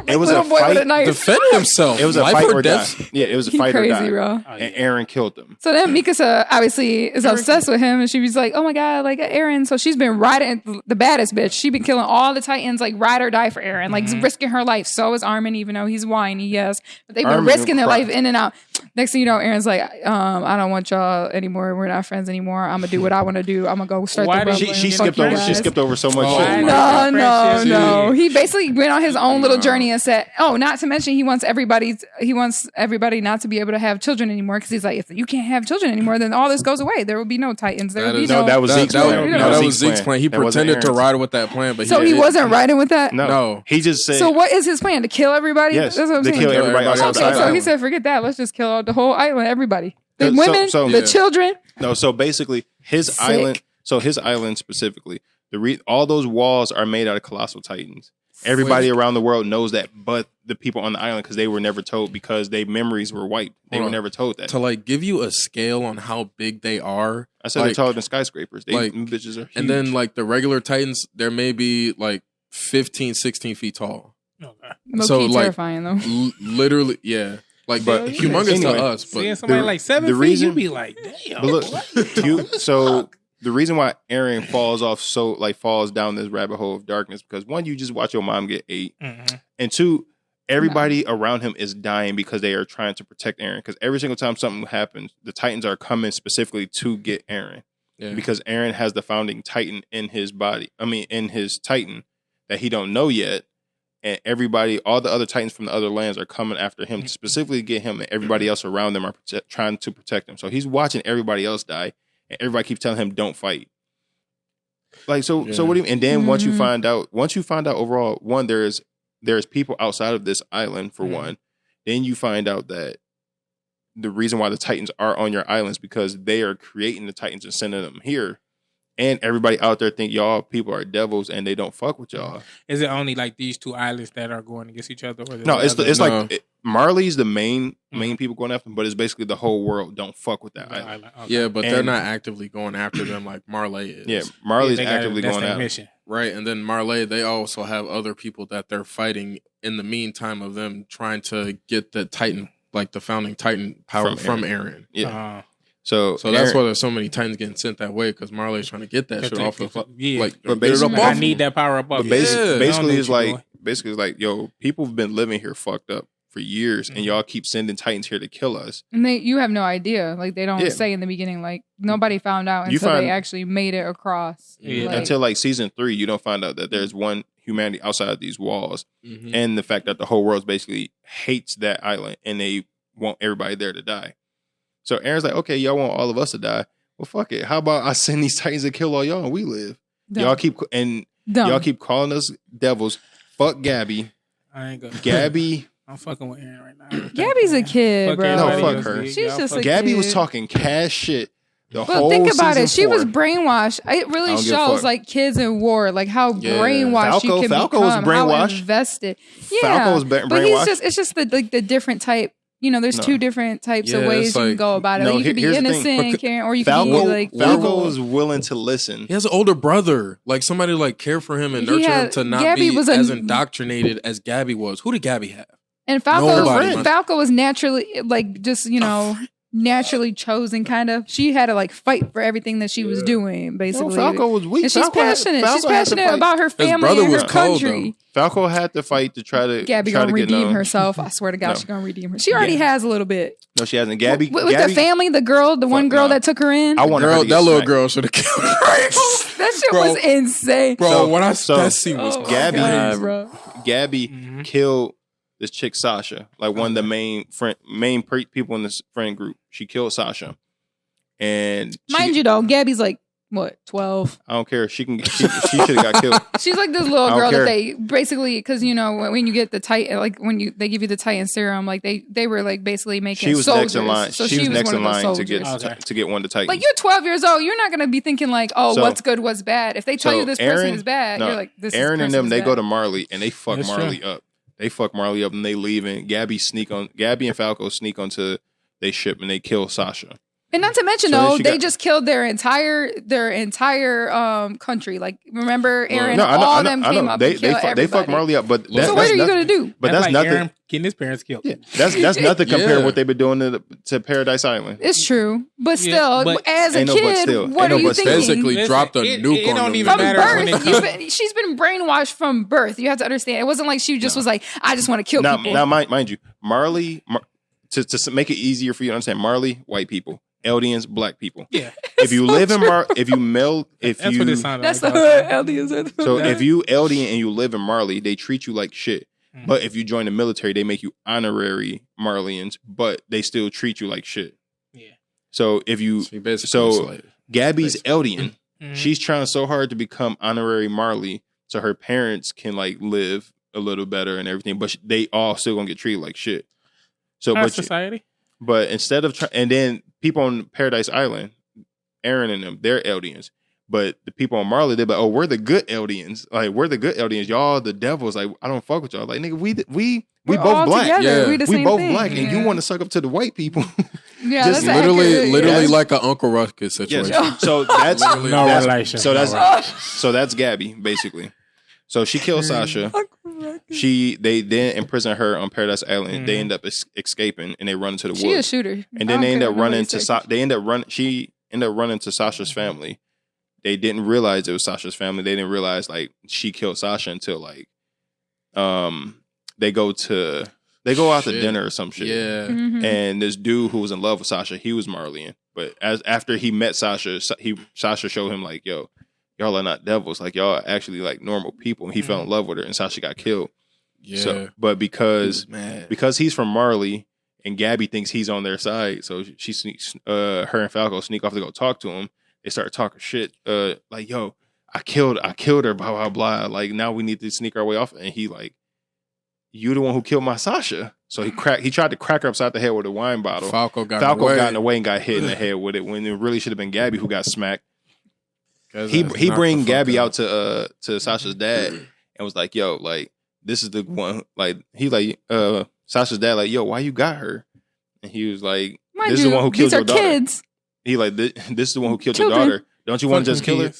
It was a little boy with a fight. knife. Defend himself. It was a Life fight or or die. death. Yeah, it was a He fight or crazy, die. bro. And Aaron killed them. So then Mikasa obviously is obsessed with him, and she was like, "Oh my god, like Aaron." So she's been riding the baddest bitch. She's been killing all the Titans, like ride or die for Aaron, like risking her life. So is Armin, even though he's whiny, yes, but they've been Armin risking their cried. life in and out. Next thing you know, Aaron's like, I don't want y'all anymore. We're not friends anymore. I'm gonna do what I want to do. I'm gonna go start Why the did rumbling. She Fuck skipped you over. guys. She skipped over so much Oh, shit. my No. Friendship. He basically went on his own little journey and said, "Oh, not to mention he wants everybody not to be able to have children anymore because he's like, if you can't have children anymore, then all this goes away. There will be no Titans. There will be no." That was Zeke's plan. That was Zeke's plan. He That wasn't pretended to Aaron's. ride with that plan, but So he wasn't riding with that. No, he just said. So what is his plan? To kill everybody? Yes, That's what I'm to saying. kill everybody Everybody outside Okay, the so he island. said, forget that. Let's just kill the whole island, everybody. The So- women, so- the yeah. children. No, so basically his Sick. island. So his island specifically, all those walls are made out of colossal titans. Everybody around the world knows that, but the people on the island, because they were never told, because their memories were wiped. They were never told that. to like give you a scale on how big they are. I said they're taller than skyscrapers. Them bitches are huge. And then like the regular Titans, there may be like 15, 16 feet tall. Okay. Low-key terrifying though. Literally, yeah. Like, but humongous Anyway, to us. But Seeing somebody like 7 feet, reason- you be like, damn. But look, so the reason why Aaron falls down this rabbit hole of darkness, because one, you just watch your mom get ate, and two, everybody around him is dying because they are trying to protect Aaron. Because every single time something happens, the Titans are coming specifically to get Aaron. Yeah. Because Aaron has the founding Titan in his body. In his Titan that he don't know yet. And everybody, all the other Titans from the other lands are coming after him to specifically get him, and everybody else around them are trying to protect him. So he's watching everybody else die, and everybody keeps telling him, "Don't fight." Like so what do you? And then once you find out overall, one, there's people outside of this island for one. Then you find out that the reason why the Titans are on your island is because they are creating the Titans and sending them here. And everybody out there think y'all people are devils and they don't fuck with y'all. Is it only like these two islands that are going against each other? Or No, it's No. like Marley's the main people going after them, but it's basically the whole world don't fuck with that island. Okay. Yeah, but they're And- not actively going after them like Marley is. Yeah, Marley's They gotta- actively that's going their out. mission. Right. And then Marley, they also have other people that they're fighting in the meantime of them trying to get the Titan, like the founding Titan power from Aaron. Yeah. So that's Aaron- why there's so many Titans getting sent that way, because Marley's trying to get that shit off of Yeah. like But get it up basically- off I him. need that power up. But Yeah. basically, I don't know it's like, yo, people have been living here fucked up for years, and y'all keep sending Titans here to kill us. And you have no idea. Like they don't Yeah. say in the beginning. Like nobody found out You until find- they actually made it across. Yeah. Like, Until like season 3, you don't find out that there's one humanity outside of these walls, Mhm. and the fact that the whole world basically hates that island, and they want everybody there to die. So Aaron's like, okay, y'all want all of us to die. Well, fuck it. How about I send these Titans to kill all y'all and we live? dumb. Y'all keep Dumb. y'all keep calling us devils. Fuck Gabby. I ain't gonna. Gabby. I'm fucking with Aaron right now. Gabby's a kid, Fuck bro. everybody No, fuck else, her. dude. She's Y'all just fuck- a Gabby was kid. talking cash shit the But whole think about season it. She 4. was brainwashed. It I really don't give a shows fuck. like kids in war, like how Yeah. brainwashed you can Falco become, was how brainwashed. invested. Falco Yeah, was but brainwashed. it's just the different type. there's two different types of ways you can go about it. Like, you could be innocent, caring, or you could be like Falco was willing to listen. He has an older brother, like somebody to like care for him and nurture him to not Gabby be was as indoctrinated as Gabby was. Who did Gabby have? And Falco was naturally like just naturally chosen, kind of. She had to like fight for everything that she was doing, basically. Falco was weak. And she's passionate. She's passionate about her family and her country. Falco had to fight to try to. Gabby gonna redeem herself. I swear to God, she's gonna redeem her. She already has a little bit. No, she hasn't. Gabby with the family, the one girl that took her in. I want that little girl should have killed her. That shit was insane, bro. That scene was Gabby. God, bro. Gabby killed this chick Sasha, like one of the main people in this friend group. She killed Sasha, and mind you, though, Gabby's like what, 12? I don't care. She should have got killed. She's like this little girl that they basically, because when you get the Titan, like they give you the Titan serum, like they were like basically making. She was soldiers. next in line. So she was next in line to get one of the Titans. Like, you're 12 years old, you're not gonna be thinking like, what's good, what's bad. If they tell you this person is bad, you're like, this. Aaron and them, they bad. go to Marley and they fuck Marley up. They fuck Marley up and they leave, and Gabby and Falco sneak onto their ship and they kill Sasha. And not to mention, they just killed their entire country. Like, remember, Aaron, all them came up and killed everybody. They fuck Marley up, but so what are you gonna do? But that's nothing. Aaron getting his parents killed. Yeah, that's nothing compared to what they've been doing to Paradise Island. It's true, but still, as a kid, what are you thinking? Basically, dropped a nuke on them. From birth, she's been brainwashed from birth. You have to understand. It wasn't like she just was like, I just want to kill people. Now, mind you, Marley, to make it easier for you to understand, Marley, white people. Eldians, black people. Yeah. If you live in that's what it Eldians are. So if you Eldian and you live in Marley, they treat you like shit. Mm-hmm. But if you join the military, they make you honorary Marleyans, but they still treat you like shit. Yeah. So if you Gabby's Eldian, she's trying so hard to become honorary Marley so her parents can like live a little better and everything, but they all still gonna get treated like shit. So society. But instead of and then people on Paradise Island, Aaron and them, they're Eldians. But the people on Marley, they're like, oh, we're the good Eldians. Like, we're the good Eldians. Y'all the devils. Like, I don't fuck with y'all. Like, nigga, we both black. Together. Yeah. We both black. And you want to suck up to the white people. Yeah, just literally like an Uncle Ruckus situation. Yes. So that's no relation. So that's Gabby, basically. So she killed Sasha. They then imprison her on Paradise Island. Mm-hmm. They end up escaping and they run into the woods. She a shooter. And then they end up running to she ended up running to Sasha's family. They didn't realize it was Sasha's family. They didn't realize like she killed Sasha until like they go out to dinner or some shit. Yeah. Mm-hmm. And this dude who was in love with Sasha, he was Marleyan. But after he met Sasha, Sasha showed him like, yo, y'all are not devils. Like, y'all are actually like normal people. And he fell in love with her and Sasha got killed. Yeah. So, but because he's from Marley and Gabby thinks he's on their side, so she sneaks, her and Falco sneak off to go talk to him. They start talking shit. Like, yo, I killed her, blah, blah, blah. Like, now we need to sneak our way off. And he like, you the one who killed my Sasha. So he tried to crack her upside the head with a wine bottle. Falco got in the way and got hit in the head with it when it really should have been Gabby who got smacked. He bring Gabby out to Sasha's dad and was like, yo, like, this is the one, like, he like, Sasha's dad, like, yo, why you got her? And he was like, this is the one who killed your daughter. Kids. He like, this is the one who killed your daughter. Don't you want to just kill her?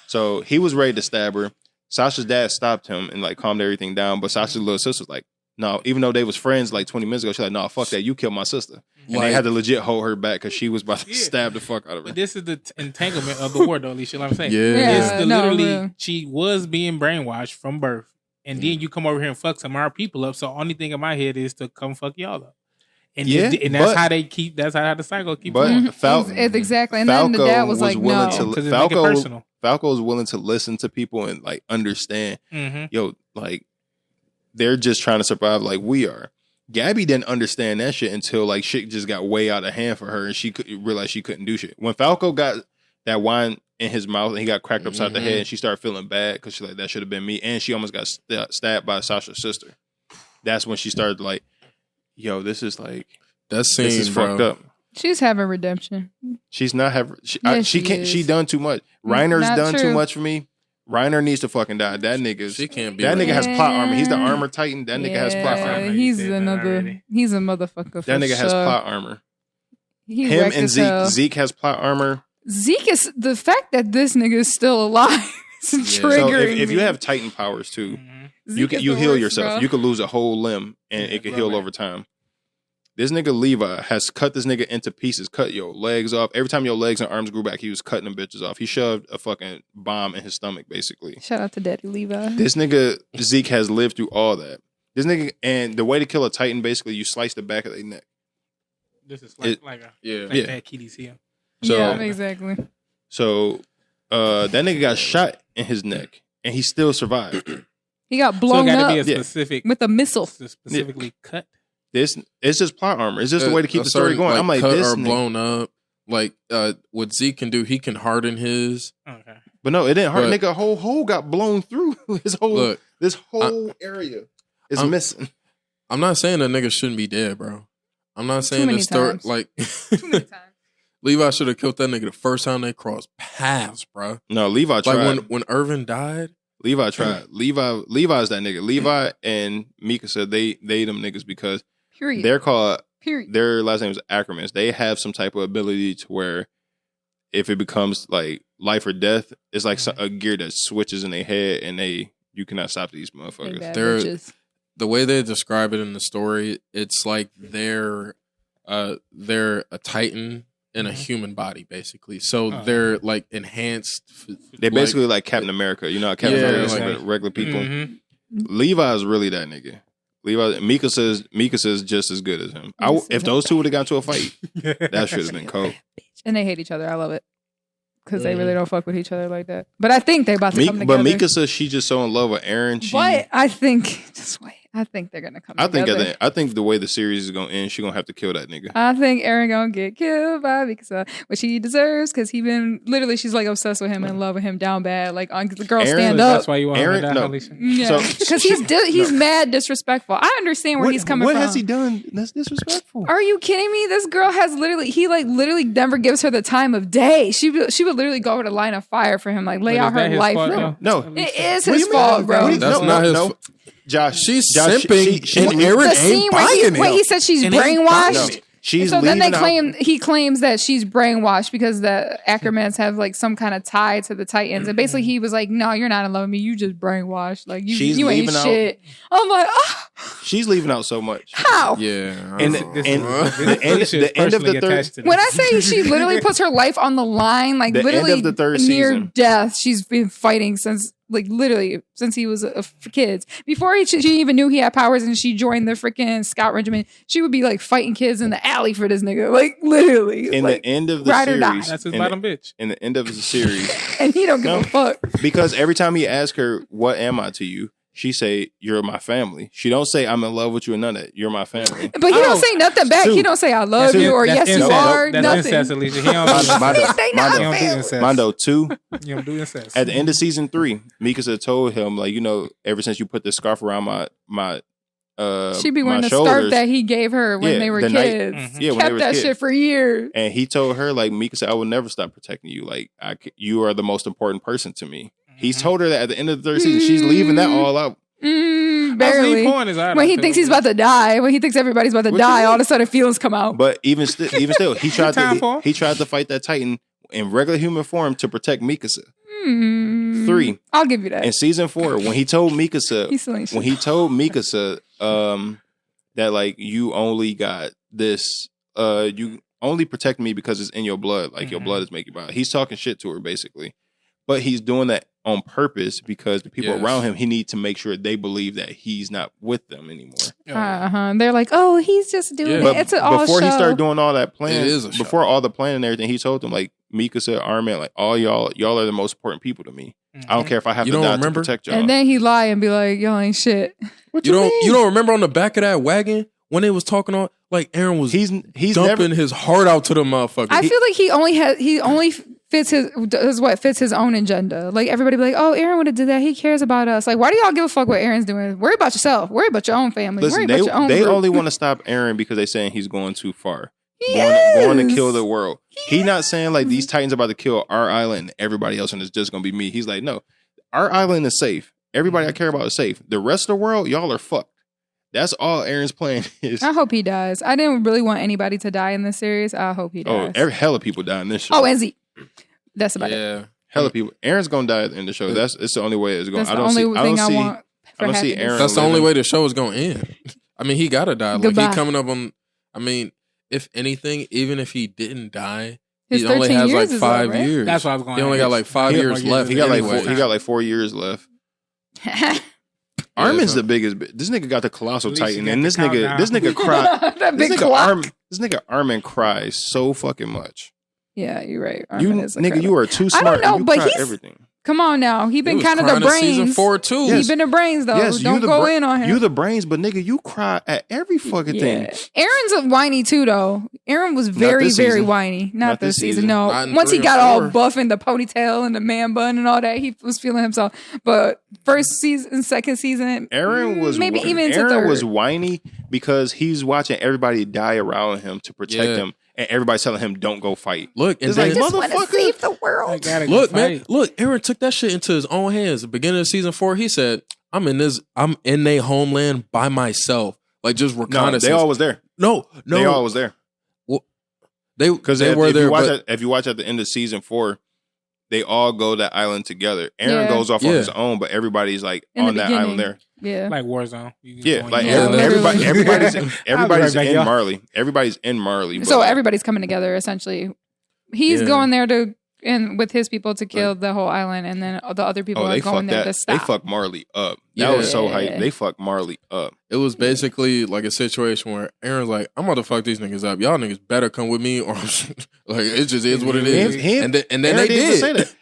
So he was ready to stab her. Sasha's dad stopped him and like calmed everything down. But Sasha's little sister was like, no, even though they was friends like 20 minutes ago, she's like, no, fuck that. You killed my sister. And they had to legit hold her back because she was about to stab the fuck out of her. But this is the entanglement of the war, though, Alisha. Like I'm saying. Yeah. She was being brainwashed from birth. And then you come over here and fuck some of our people up. So only thing in my head is to come fuck y'all up. And that's how they keep. That's how the cycle keeps going. It's exactly. And then the dad was like, no, because make it personal. Falco was willing to listen to people and like understand. Yo, like they're just trying to survive like we are. Gabby didn't understand that shit until like shit just got way out of hand for her, and she realized she couldn't do shit. When Falco got that wine in his mouth and he got cracked upside the head, and she started feeling bad because she's like, that should have been me, and she almost got stabbed by Sasha's sister. That's when she started like, yo, this is fucked up. She's having redemption. She's not having. She can't. She done too much. Reiner's done too much for me. Reiner needs to fucking die. That nigga's She can't be. that like nigga has plot armor. He's the armor titan. That nigga has plot armor. He's a motherfucker. For That nigga has sure. plot armor. He Him wrecked and as hell. Zeke has plot armor. Zeke is the fact that this nigga is still alive is triggering So if me. you have titan powers too, Zeke is you the heal worst, yourself. bro. You could lose a whole limb and it could heal over time. This nigga Levi has cut this nigga into pieces, cut your legs off. Every time your legs and arms grew back, he was cutting them bitches off. He shoved a fucking bomb in his stomach, basically. Shout out to Daddy Levi. This nigga Zeke has lived through all that. This nigga, and the way to kill a titan, basically, you slice the back of their neck. This is like that Kitty's here. So, yeah, exactly. So that nigga got shot in his neck, and he still survived. He got So it blown got to up be a specific with a missile. specifically cut. It's just plot armor. It's just the way to keep the story certain, going. I'm like, cut this or nigga. blown up. Like what Zeke can do, he can harden his. Okay. But no, it didn't hurt. But- Nigga, a whole hole got blown through. This whole area is missing. I'm not saying that nigga shouldn't be dead, bro. I'm not saying many the story times. like Too many times. Levi should have killed that nigga the first time they crossed paths, bro. No, Levi tried. Like when Irvin died. Levi's that nigga. Levi and Mikasa, they them niggas because Period. they're called. Period. Their last name is Ackermans. They have some type of ability to where if it becomes like life or death, it's like a gear that switches in their head, and you cannot stop these They motherfuckers. bad They're- bitches. The way they describe it in the story, it's like they're a titan in a human body, basically. So they're like enhanced. They're basically like Captain America. You know how Captain America is like- with regular people. Mm-hmm. Levi is really that nigga. Mikasa is just as good as him. If those two would have got into a fight, that should have been cold. And they hate each other. I love it. Because they really don't fuck with each other like that. But I think they're about to come But together. Mikasa, she just so in love with Aaron. But I think, just wait. I think they're going to come together. I think the way the series is gonna end, she gonna have to kill that nigga. I think Aaron gonna get killed by Mikasa, which he deserves because he been literally she's like obsessed with him and in love with him down bad. Like on the girl Aaron- stand up. That's why you want Aaron- him to die, no. Alisha? Yeah, So- because he's mad disrespectful. I understand where he's coming what from. has he done that's disrespectful? Are you kidding me? This girl has literally never gives her the time of day. She would literally go over the line of fire for him, like lay But out is that her his life. fault, bro. though? No. It is What do his you mean? fault, bro. That's not his Josh, She's Josh, simping, and Aaron The ain't scene where buying it. he said she's And ain't buying brainwashed. it. She's So then leaving he claims that she's brainwashed because the Ackermans have like some kind of tie to the Titans. And basically he was like, no, you're not in love with me. You just brainwashed. Like She's you ain't leaving out- shit. I'm like, She's leaving out so much. how? Yeah. And I don't the know. end of the third. When I say she literally puts her life on the line, like The end literally of the third near season. death, she's been fighting since he was for kids. Before she even knew he had powers and she joined the freaking scout regiment, she would be like fighting kids in the alley for this nigga. Like literally. In like, the end of the ride or die. series, That's his in bottom bitch. in the end of the series, and he don't give No. a fuck. because every time he asks her, "What am I to you?" she say, "You're my family." She don't say, "I'm in love with you," and none of that. You're my family. But he don't say nothing back. Sue. He don't say I love you or yes you incest. are. That's Nothing. incest, Alisha. He don't do incest. Mondo, They not He don't do family. incest. Mondo 2. You don't do incest. At the end of season 3, Mikasa told him, like, ever since you put the scarf around my She be wearing my the scarf shoulders, that he gave her when Yeah, they were the night- kids. yeah, when they Kept were that kids. shit for years. And he told her, like, Mikasa, I will never stop protecting you. Like, you are the most important person to me. He's told her that at the end of the third season. She's leaving that all out. Barely. When he thinks he's about to die, when he thinks everybody's about to What die, you all mean? of a sudden feelings come out. But even still, he tried time for him. he tried to fight that Titan in regular human form to protect Mikasa. 3. I'll give you that. In season 4, when he told Mikasa, He's silly shit. when he told Mikasa that like you only got this, you only protect me because it's in your blood, like your blood is making you bad. He's talking shit to her basically, but he's doing that on purpose because the people Yes. around him, he needs to make sure they believe that he's not with them anymore. They're like, oh, he's just doing Yeah. it. It's an all Before show. he started doing all that plan, It is a show. before all the plan and everything, he told them like Mikasa, Armin, like all y'all are the most important people to me. I don't care if I have You to don't die remember? to protect y'all. And then he lie and be like, y'all ain't shit. What You mean? don't remember on the back of that wagon when they was talking on like Aaron was He's dumping never. his heart out to the motherfucker. I feel like he only fits his own agenda. Like everybody be like, oh, Aaron would have did that. He cares about us. Like, why do y'all give a fuck what Aaron's doing? Worry about yourself. Worry about your own family. Listen, Worry about your own they group. only want to stop Aaron because they saying he's going too far. Yes. Going to kill the world. He not saying like these Titans are about to kill our island and everybody else and it's just going to be me. He's like, no, our island is safe. Everybody I care about is safe. The rest of the world, y'all are fucked. That's all Aaron's plan is. I hope he dies. I didn't really want anybody to die in this series. I hope he dies. Hella people die in this show. Oh, and Zeke. That's about it. Hella people. Aaron's gonna die in the show. It's the only way it's going. That's the only thing I want. I don't see Aaron. That's the only way the show is going to end. I mean, he gotta die. Like he coming up on. I mean, if anything, even if he didn't die, he only has like 5 years. That's what I was going. He only got like 5 years left. He got like 4 years left. Armin's the biggest. This nigga got the colossal titan, and this nigga cried. This nigga Armin cries so fucking much. Yeah, you're right. You are too smart. I don't know, but he's everything. Come on now, he been kind of the brains. Season 4 too. Yes. He been the brains though. Yes, don't go in on him. You the brains, but nigga, you cry at every fucking thing. Aaron's a whiny too though. Aaron was very whiny. Not this season. No. Once he got all buff in the ponytail and the man bun and all that, he was feeling himself. But first season, second season, Aaron was maybe even into Aaron third. was whiny because he's watching everybody die around him to protect him. And everybody's telling him, "Don't go fight." Look, and it's then, like, motherfucker, save the world. Look, man, look. Aaron took that shit into his own hands. At the beginning of season 4, he said, "I'm in their homeland by myself." Like just reconnaissance. No, they all was there. No, they all was there. Well, they were there. If you watch at the end of season 4, they all go to that island together. Aaron goes off on his own, but everybody's like on that island there. Yeah, like Warzone. Everybody's in Marley. Everybody's in Marley. So everybody's coming together essentially. He's going there with his people to kill the whole island, and then the other people are going there to stop. They fuck Marley up. That was so hype. They fuck Marley up. It was basically like a situation where Aaron's like, "I'm about to fuck these niggas up. Y'all niggas better come with me, or like it just is what it is." And then they did. Say that.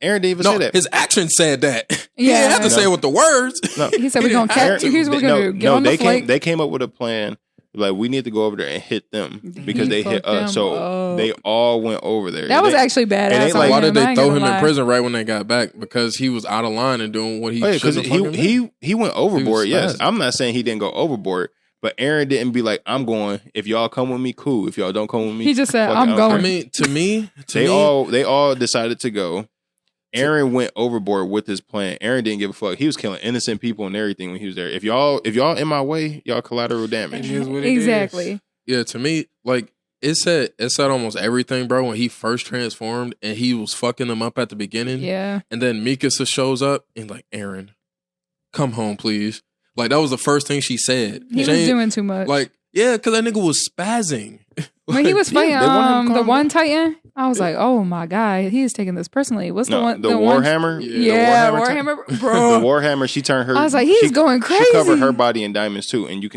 Aaron didn't even say that. His actions said that. Yeah. He didn't have to say it with the words. No. He said, we're going to catch you. Here's what we're going to do. Get on the flight. They came up with a plan. Like, we need to go over there and hit them because they hit us. So they all went over there. That was actually badass. Like, why did they throw him in prison right when they got back? Because he was out of line and doing what he should have fucking done. He went overboard, yes. I'm not saying he didn't go overboard. But Aaron didn't be like, I'm going. If y'all come with me, cool. If y'all don't come with me, he just said, I'm going. I mean, to me, they all decided to go. Aaron went overboard with his plan. Aaron didn't give a fuck. He was killing innocent people and everything when he was there. If y'all in my way, y'all collateral damage. Exactly. Yeah, to me, like it said almost everything, bro. When he first transformed and he was fucking them up at the beginning. Yeah. And then Mikasa shows up and like, Aaron, come home, please. Like that was the first thing she said. He was doing too much. Like, yeah, because that nigga was spazzing. When he was fighting the one Titan, I was like, "Oh my god, he is taking this personally." What's the one? The Warhammer. Yeah, Warhammer, bro. The Warhammer. She turned her. I was like, he's going crazy. She covered her body in diamonds too, and you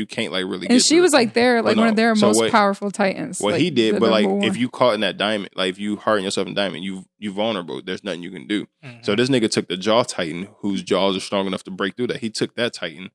can't like really. And she was like one of their most powerful Titans. What he did, but like if you caught in that diamond, like if you harden yourself in diamond, you vulnerable. There's nothing you can do. Mm-hmm. So this nigga took the Jaw Titan, whose jaws are strong enough to break through that. He took that Titan,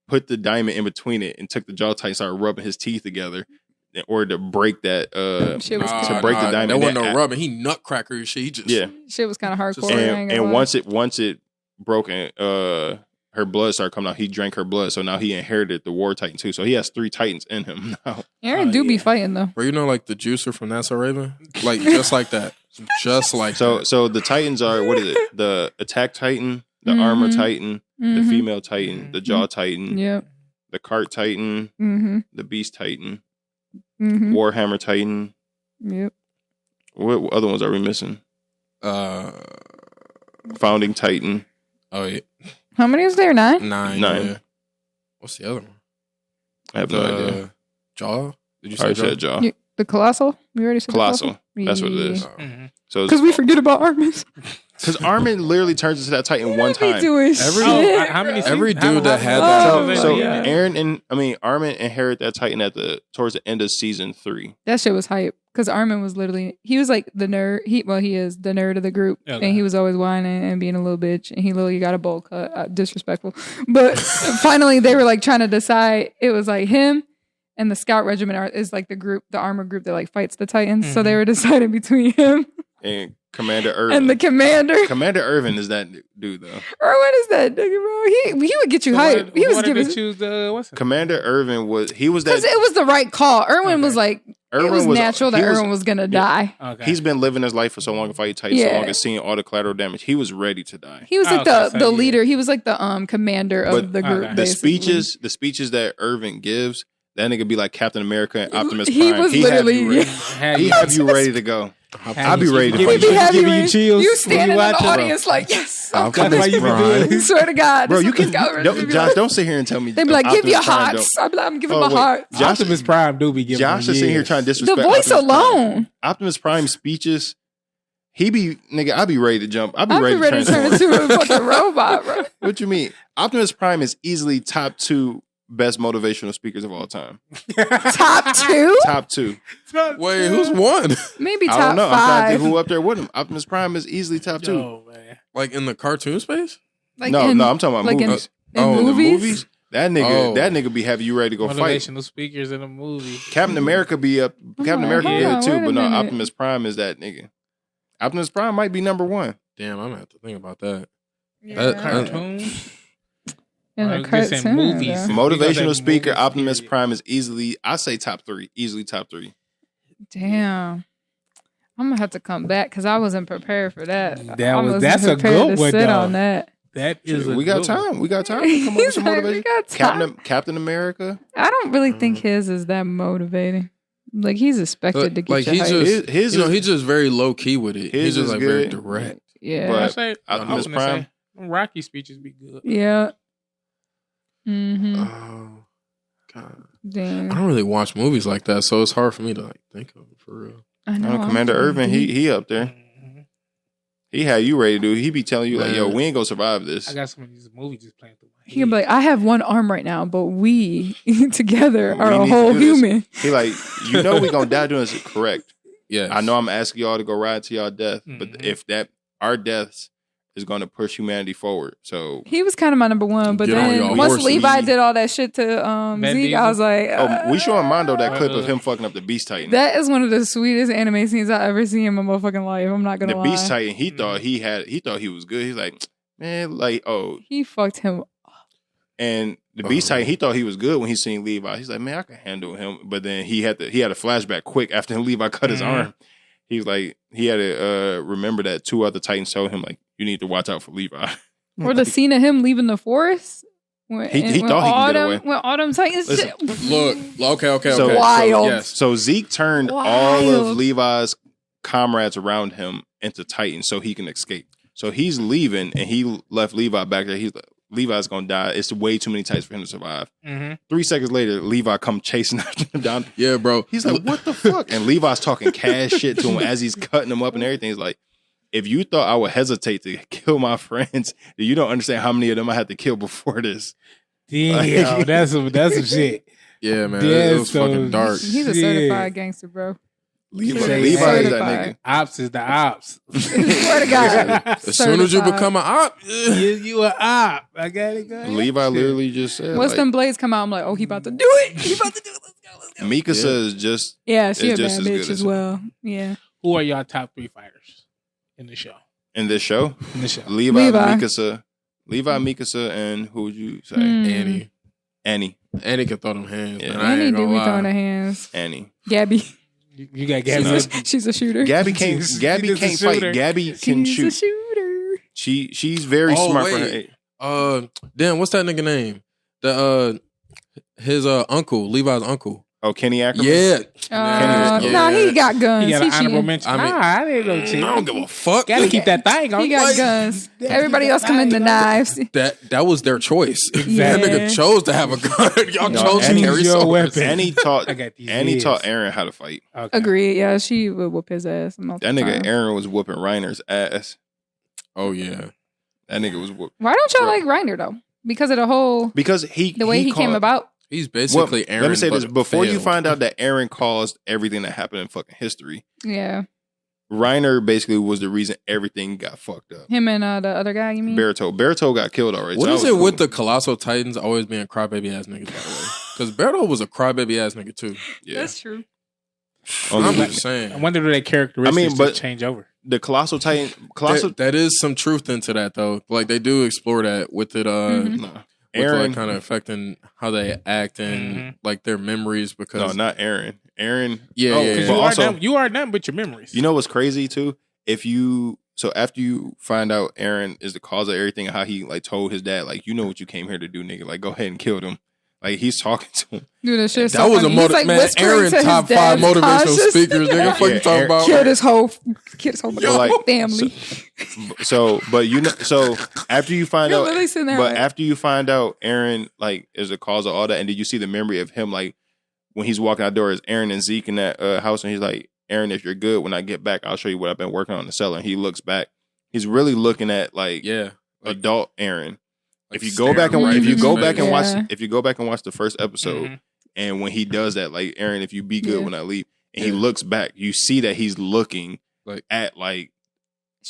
put the diamond in between it, and took the Jaw Titan, started rubbing his teeth together. In order to break that, the diamond. That wasn't no rubbing. He nutcracker and shit. He just shit was kind of hardcore. And once it broke and her blood started coming out, he drank her blood. So now he inherited the War Titan too. So he has 3 Titans in him now. Aaron be fighting though. Bro, you know, like the juicer from That's So Raven, like just like that, just like that. So the Titans are what is it? The Attack Titan, the Armor Titan, the Female Titan, the Jaw Titan, the Cart Titan, the Beast Titan. Warhammer Titan. Yep. What other ones are we missing? Founding Titan. Oh yeah. How many is there? 9? 9. Yeah. What's the other one? I have no idea. Jaw? Did you say Jaw? Said Jaw? The Colossal? We already said Colossal. That's what it is. So because we forget about Armin. Because Armin literally turns into that Titan one time. Every dude that had that. So Armin inherited that Titan towards the end of season 3. That shit was hype. Because Armin was literally, he was like the nerd. He is the nerd of the group. Okay. And he was always whining and being a little bitch. And he literally got a bowl cut. Disrespectful. But finally they were like trying to decide. It was like him and the Scout Regiment is like the armor group that like fights the Titans. So they were deciding between him and Commander Irvin. And the commander. Commander Irvin is that dude, though. Irvin is that nigga, bro. He would get you hype. He was giving. Choose the, what's it? Commander Irvin was that. Because it was the right call. Irvin was like, it was natural that Erwin was gonna die. Okay. He's been living his life for so long, to fight Titan, so long as seeing all the collateral damage. He was ready to die. He was like the leader. He was like the commander of the group. The speeches that Irvin gives, that nigga be like Captain America and Optimus Prime. He was literally he have you ready to go. I'll be ready to give you chills. You standing in the audience like, yes. That's why you been doing it. Swear to God. Bro, you can Josh, don't sit here and tell me. They be like, give your hearts. I'm giving my heart. Optimus Prime do be giving. Josh is sitting here trying to disrespect the voice Optimus alone. Prime. Optimus Prime speeches. I'll be ready to jump. I'll be ready to turn into a fucking robot, bro. What you mean? Optimus Prime is easily top 2 best motivational speakers of all time. Top 2? Top 2. Wait, who's one? Maybe top 5. I don't know. I'm trying to think who up there with him. Optimus Prime is easily top 2. Oh, man. Like in the cartoon space? Like no, I'm talking about movies. In movies? That nigga be having you ready to go fight. Motivational speakers in a movie. Captain America be up. Captain America good too, but no, minute. Optimus Prime is that nigga. Optimus Prime might be number 1. Damn, I'm gonna have to think about that. Yeah. Cartoon? In a cartoon, movies. Motivational speaker, Optimus Prime is easily, I say top 3. Easily top 3. Damn. I'm gonna have to come back because I wasn't prepared for that. That's a good one, though. On that. That is we got time. We got time to come up with some motivation. Captain America. I don't really think his is that motivating. Like he's expected to get like he's he's just very low key with it. He's just like very direct. Yeah. But I say Optimus Prime. Rocky speeches be good. Yeah. Mm-hmm. Oh God. Damn. I don't really watch movies like that, so it's hard for me to like think of it for real. I know. Commander Irvin, he up there. Mm-hmm. He had you ready to do. He be telling you like, "Yo, we ain't gonna survive this." I got some of these movies just playing through my head. He can be like, I have one arm right now, but we together are a whole human. He like, we gonna die doing this. Correct. Yeah. I know I'm asking y'all to go ride to y'all death, but if our deaths is going to push humanity forward. So he was kind of my number 1, but then once Levi did all that shit to Zeke, I was like, we showing Mondo that clip of him fucking up the Beast Titan. That is one of the sweetest anime scenes I ever seen in my motherfucking life. I'm not gonna lie. The Beast Titan, he thought he was good. He's like, man, like, he fucked him up. And the Beast Titan, he thought he was good when he seen Levi. He's like, man, I can handle him. But then he had a flashback quick after Levi cut his arm. He was like, he had to remember that 2 other Titans told him like, you need to watch out for Levi. Or the scene of him leaving the forest. He thought he could get away. When Autumn Titans. Look, okay. So wild. Yes. So Zeke turned all of Levi's comrades around him into Titans so he can escape. So he's leaving and he left Levi back there. He's like, Levi's gonna die. It's way too many Titans for him to survive. 3 seconds later, Levi come chasing after him down. Yeah, bro. He's like, what the fuck? And Levi's talking cash shit to him as he's cutting him up and everything. He's like, if you thought I would hesitate to kill my friends, you don't understand how many of them I had to kill before this. Damn, that's some shit. Yeah, man. It was fucking dark. He's a certified gangster, bro. Levi is that nigga. Ops is the ops. Swear to God. As soon as you become an op, you an op. I got it. Levi literally just said, once them blades come out, I'm like, oh, he about to do it. Let's go. Mikasa is just she a bad just bitch as well. Yeah. Who are y'all top 3 fighters in the show? In this show? Levi. Mikasa, and who would you say? Annie. Annie can throw them hands. Yeah. Man. I ain't do be gonna throwing lie. her hands. Annie. Gabby. You got Gabby. She's a shooter. Gabby can't fight. Gabby can shoot. She's a shooter. She's very smart for her age. Damn, what's that nigga name? His uncle, Levi's uncle. Oh, Kenny Ackerman? Yeah. No, he got guns. He got an honorable cheating. mention. I didn't go cheat. I don't give a fuck. Gotta keep that thing on. He got guns. Everybody else come in the knives. That was their choice. Yeah. That nigga chose to have a gun. Y'all chose to carry your swords. weapon. Annie taught Aaron how to fight. Okay. Agreed. Yeah, she would whoop his ass. That nigga Aaron was whooping Reiner's ass. Oh yeah, that nigga was whooping. Why don't y'all like Reiner though? Because of the way he came about. He's basically Aaron. Let me say this before you failed. find out that Aaron caused everything that happened in fucking history. Yeah. Reiner basically was the reason everything got fucked up. Him and the other guy, you mean? Barito got killed already. What is it with the Colossal Titans always being crybaby ass niggas, by the way? Because Barito was a crybaby ass nigga too. Yeah. That's true. I'm just saying. I wonder do their characteristics just change over. The Colossal Titan... That is some truth into that though. Like they do explore that with it Aaron like, kind of affecting how they act and like their memories because no, not Aaron. Eren. Yeah. You are nothing but your memories. You know what's crazy too? So after you find out Eren is the cause of everything, how he like told his dad, like, you know what you came here to do, nigga. Like, go ahead and kill them. Like, he's talking to him. Dude, that shit's That so was funny. a He's, like, man. whispering Eren to his top 5 dad's motivational conscious. speakers. Nigga, what you talking about? Killed his whole family. So after you find You're out, literally sitting there but like- after you find out Eren like is the cause of all that, and did you see the memory of him like when he's walking out the door, is Eren and Zeke in that house, and he's like, Eren, if you're good, when I get back, I'll show you what I've been working on in the cellar. And he looks back. He's really looking at like adult Eren. Like if you go back and watch the first episode, Mm-hmm. and when he does that, like, Eren, if you be good when I leave, and he looks back, you see that he's looking at like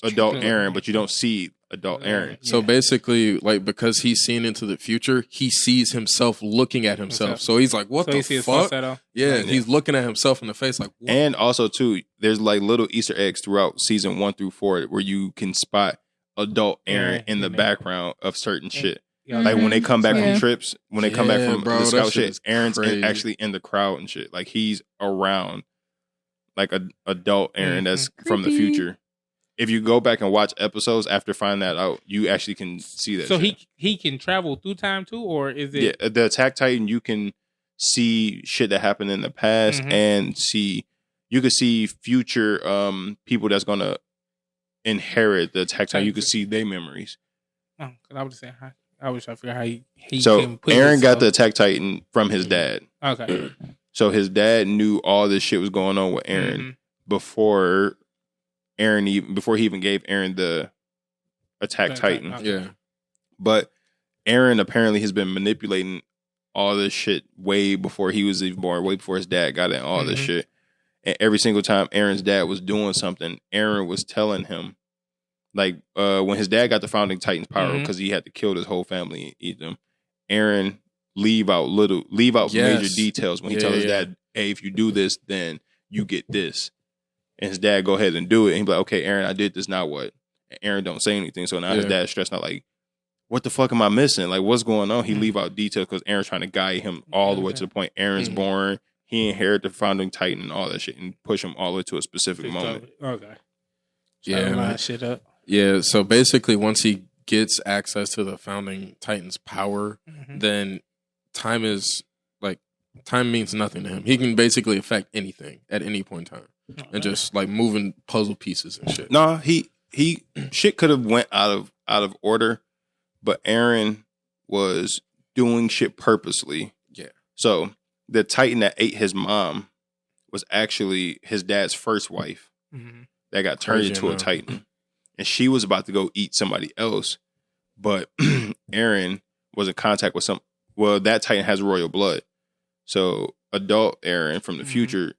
adult Eren, but you don't see adult Eren. So basically, like, because he's seen into the future, he sees himself looking at himself. So he's like, "What the fuck?" Yeah, he's looking at himself in the face, like. What? And also too, there's like little Easter eggs throughout season 1 through 4 where you can spot adult Eren in the background of certain shit. Like when they come back from trips, when they come back from the scout shit, Eren's actually in the crowd and shit. Like he's around like adult Eren that's from the future. If you go back and watch episodes after finding that out, you actually can see that. So shit. he can travel through time too, or is it? Yeah, the Attack Titan, you can see shit that happened in the past and you could see future people that's gonna inherit the Attack Titan. You could see their memories. Oh, because I was saying, I wish I figured how he so can put Eren got the Attack Titan from his dad. Okay. So his dad knew all this shit was going on with Eren before he even gave Eren the Attack Titan. Okay. Yeah. But Eren apparently has been manipulating all this shit way before he was even born, way before his dad got in all this shit. And every single time Eren's dad was doing something, Eren was telling him, like, when his dad got the Founding Titan's power because he had to kill his whole family and eat them, Eren leave out major details when he tells his dad, "Hey, if you do this, then you get this." And his dad go ahead and do it. And he's like, "Okay, Eren, I did this. Now what?" And Eren don't say anything. So now his dad's stressed out, like, what the fuck am I missing? Like, what's going on? He leave out details because Eren's trying to guide him all the way to the point Eren's born. He inherited the Founding Titan and all that shit and push him all the way to a specific moment. Okay. Yeah. Line shit up. Yeah. So basically, once he gets access to the Founding Titan's power, then time means nothing to him. He can basically affect anything at any point in time. And just like moving puzzle pieces and shit. No, he shit could have went out of order, but Eren was doing shit purposely. Yeah. So the Titan that ate his mom was actually his dad's first wife that got turned into a Titan, and she was about to go eat somebody else, but Eren was in contact with that Titan has royal blood, so adult Eren from the future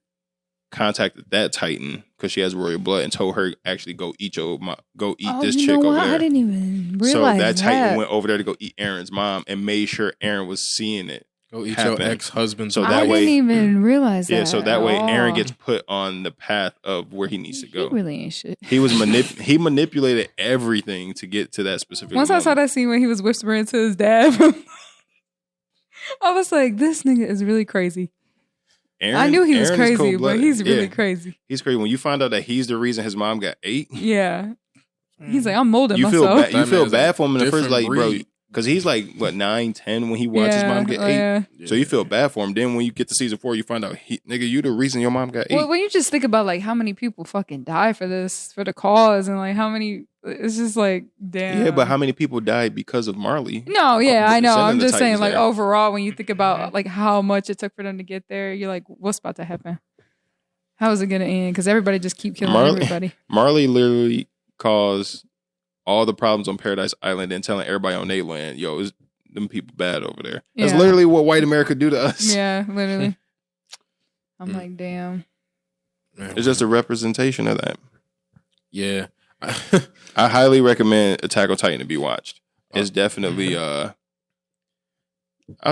contacted that Titan because she has royal blood and told her actually go eat this chick over there. I didn't even realize so that Titan went over there to go eat Eren's mom and made sure Eren was seeing it. Go eat your ex-husband. So that I didn't even realize that. Yeah, so that way Eren gets put on the path of where he needs to go. He really ain't shit. He was he manipulated everything to get to that specific Once moment. I saw that scene when he was whispering to his dad, I was like, this nigga is really crazy. I knew he was crazy, but he's really crazy. He's crazy. When you find out that he's the reason his mom got ate. Yeah. He's like, I'm molding you myself. You feel bad for him in the first, like, bro, because he's like, what, 9, 10 when he watched his mom get ate? Yeah. So you feel bad for him. Then when you get to season 4, you find out, nigga, you the reason your mom got ate. Well, when you just think about, like, how many people fucking die for this, for the cause, and, like, how many, it's just like, damn. Yeah, but how many people died because of Marley? No, yeah, I know. I'm just saying, like, there. overall, when you think about, like, how much it took for them to get there, you're like, what's about to happen? How is it going to end? Because everybody just keep killing everybody. Marley literally caused all the problems on Paradise Island and telling everybody on their land, yo, is them people bad over there. Yeah. That's literally what white America do to us. Yeah, literally. I'm like, damn. Man, it's just a representation of that. Yeah. I highly recommend Attack on Titan to be watched. It's definitely I'll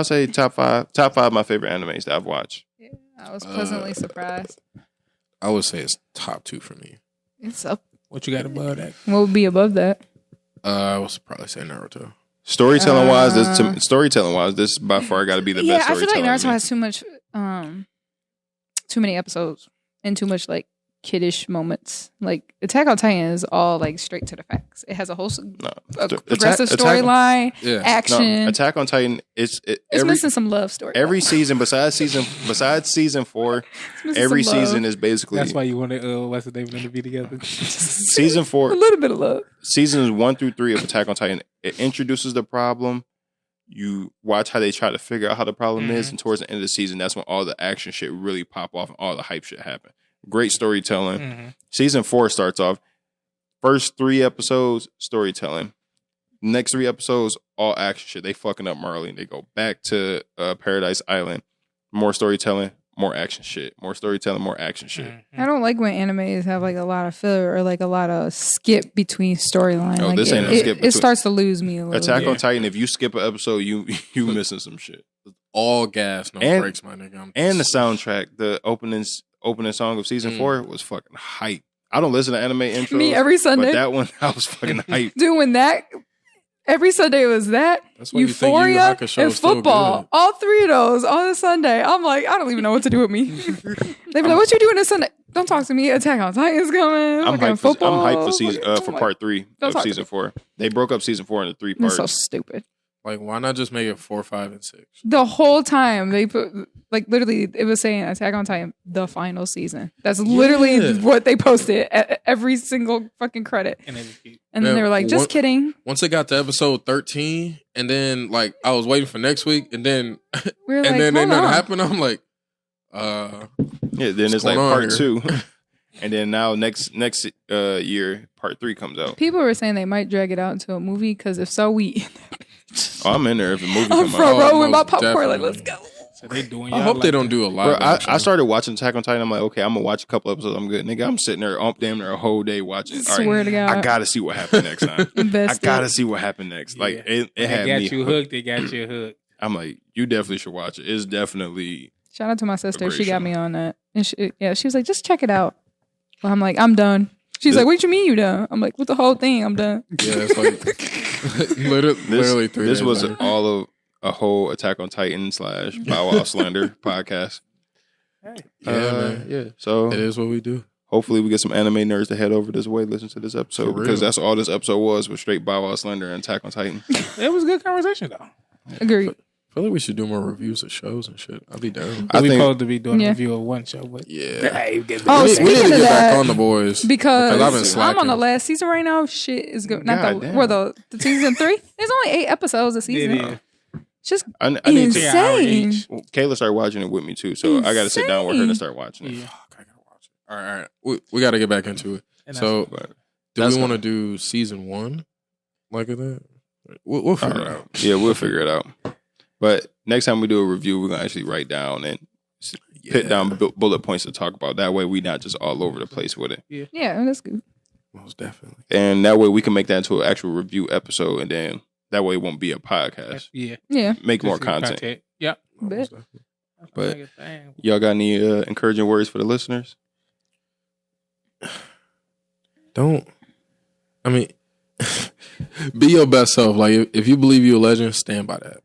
say top five of my favorite animes that I've watched. Yeah, I was pleasantly surprised. I would say it's top 2 for me. It's up. What you got above that? What would be above that? I would probably say Naruto. Storytelling wise, this by far got to be the best. Yeah, I feel like storytelling Naruto to me. has too many episodes and too much like kiddish moments. Like Attack on Titan is all like straight to the facts. It has a whole progressive storyline, action. No, Attack on Titan, it's missing some love story. Every season, besides season 4, every season is basically. That's why you want to what's the name of them to be together. Season 4, a little bit of love. Seasons 1 through 3 of Attack on Titan, it introduces the problem. You watch how they try to figure out how the problem is, and towards the end of the season, that's when all the action shit really pop off and all the hype shit happen. Great storytelling. Season 4 starts off. First 3 episodes, storytelling. Next 3 episodes, all action shit. They fucking up Marley. They go back to Paradise Island. More storytelling, more action shit. More storytelling, more action shit. I don't like when animes have like a lot of filler or like a lot of skip between storyline. Oh, like this ain't no skip. It starts to lose me a little. Attack on Titan, if you skip an episode, you missing some shit. All gas, no brakes, my nigga. And the soundtrack, the opening song of season 4 was fucking hype. I don't listen to anime intros. Me every Sunday. But that one, I was fucking hype. Doing that every Sunday was that. That's why Euphoria you think and football. All 3 of those on a Sunday. I'm like, I don't even know what to do with me. They be like, what you doing this Sunday? Don't talk to me. Attack on Titan's coming. I'm hyped for season for like, part 3 of season 4. They broke up season 4 into 3 parts. That's so stupid. Like, why not just make it 4, 5, and 6? The whole time they put, like, literally, it was saying Attack on Titan, the final season. That's literally what they posted at every single fucking credit. And then they were like, just kidding. Once it got to episode 13, and then, like, I was waiting for next week, and then, then nothing happened. I'm like, then it's like part 2. And then now next year, part 3 comes out. People were saying they might drag it out into a movie, because if so, we... Oh, I'm in there if the movie I'm comes front out. row with my popcorn, like, let's go. So they doing. I hope they don't do a lot. I started watching Attack on Titan. I'm like, okay, I'm gonna watch a couple episodes. I'm good, nigga. I'm sitting there, damn near a whole day watching. Swear to God, I gotta see what happened next time. I gotta see what happened next. Like it had me hooked. They got you hooked. I'm like, you definitely should watch it. It's definitely. Shout out to my sister. She got me on that, and she was like, just check it out. Well, I'm like, I'm done. She's like, what you mean you done? I'm like, with the whole thing, I'm done. Yeah, it's like literally 3 This days was later. all of a whole Attack on Titan / Bow Wow Slender podcast. Hey. Man. Yeah. So it is what we do. Hopefully we get some anime nerds to head over this way, listen to this episode, because that's all this episode was straight Bow Wow Slender and Attack on Titan. It was a good conversation though. Agreed. I feel like we should do more reviews of shows and shit. I'd be down. We supposed to be doing a review of one show, but we speaking need of to get that, back on the boys because I've been slacking. I'm on the last season right now. Shit is good. Not the season 3. There's only 8 episodes a season. Yeah. It's just I need insane. Kayla started watching it with me too, so I got to sit down with her to start watching it. Yeah. I gotta watch it. All right. We got to get back into it. So, do we want to do season 1 like that? We'll figure it out. Yeah, we'll figure it out. But next time we do a review, we're gonna actually write down and put down bullet points to talk about. That way, we not just all over the place with it. Yeah, that's good. Most definitely. And that way, we can make that into an actual review episode, and then that way, it won't be a podcast. Yeah. Make more content. Yeah. But y'all got any encouraging words for the listeners? Be your best self. Like, if you believe you're a legend, stand by that.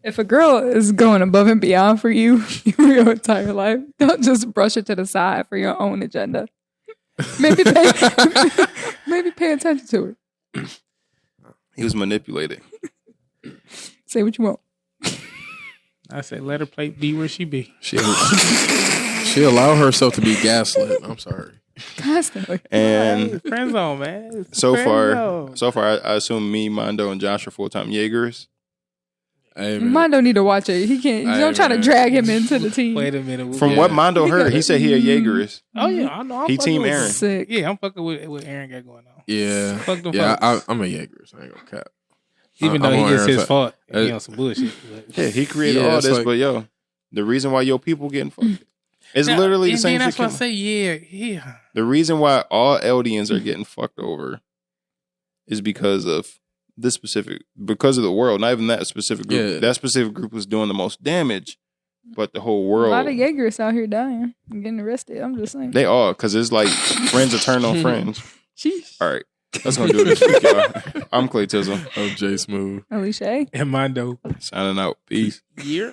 If a girl is going above and beyond for you your entire life, don't just brush it to the side for your own agenda. Maybe pay attention to her. He was manipulated. Say what you want. I said, let her be where she be. She allowed herself to be gaslit. I'm sorry. Constantly. And friend zone, man. So far, I assume me, Mondo, and Josh are full-time Jaegers. Hey, Mondo need to watch it. He can't. Don't try to drag him into the team. Wait a minute. From what Mondo heard, he said he a Jaegerist. Oh yeah, I know. He team Aaron. Sick. Yeah, I'm fucking with what Aaron got going on. Yeah, I'm a Jaegers. I ain't gonna cap. Even though it's his fault, he on some bullshit. Yeah, he created all this, but the reason why your people getting fucked, it's literally the same shit. That's why I say, yeah. The reason why all Eldians are getting fucked over is because of because of the world. Not even that specific group. Yeah. That specific group was doing the most damage, but the whole world. A lot of Jaegers out here dying and getting arrested. I'm just saying. They are, because it's like friends are turned on friends. Sheesh. All right. That's gonna do it this week, y'all. I'm Clay Tizzle. I'm Jay Smooth. Alisha A. Amondo. Signing out. Peace. Yeah.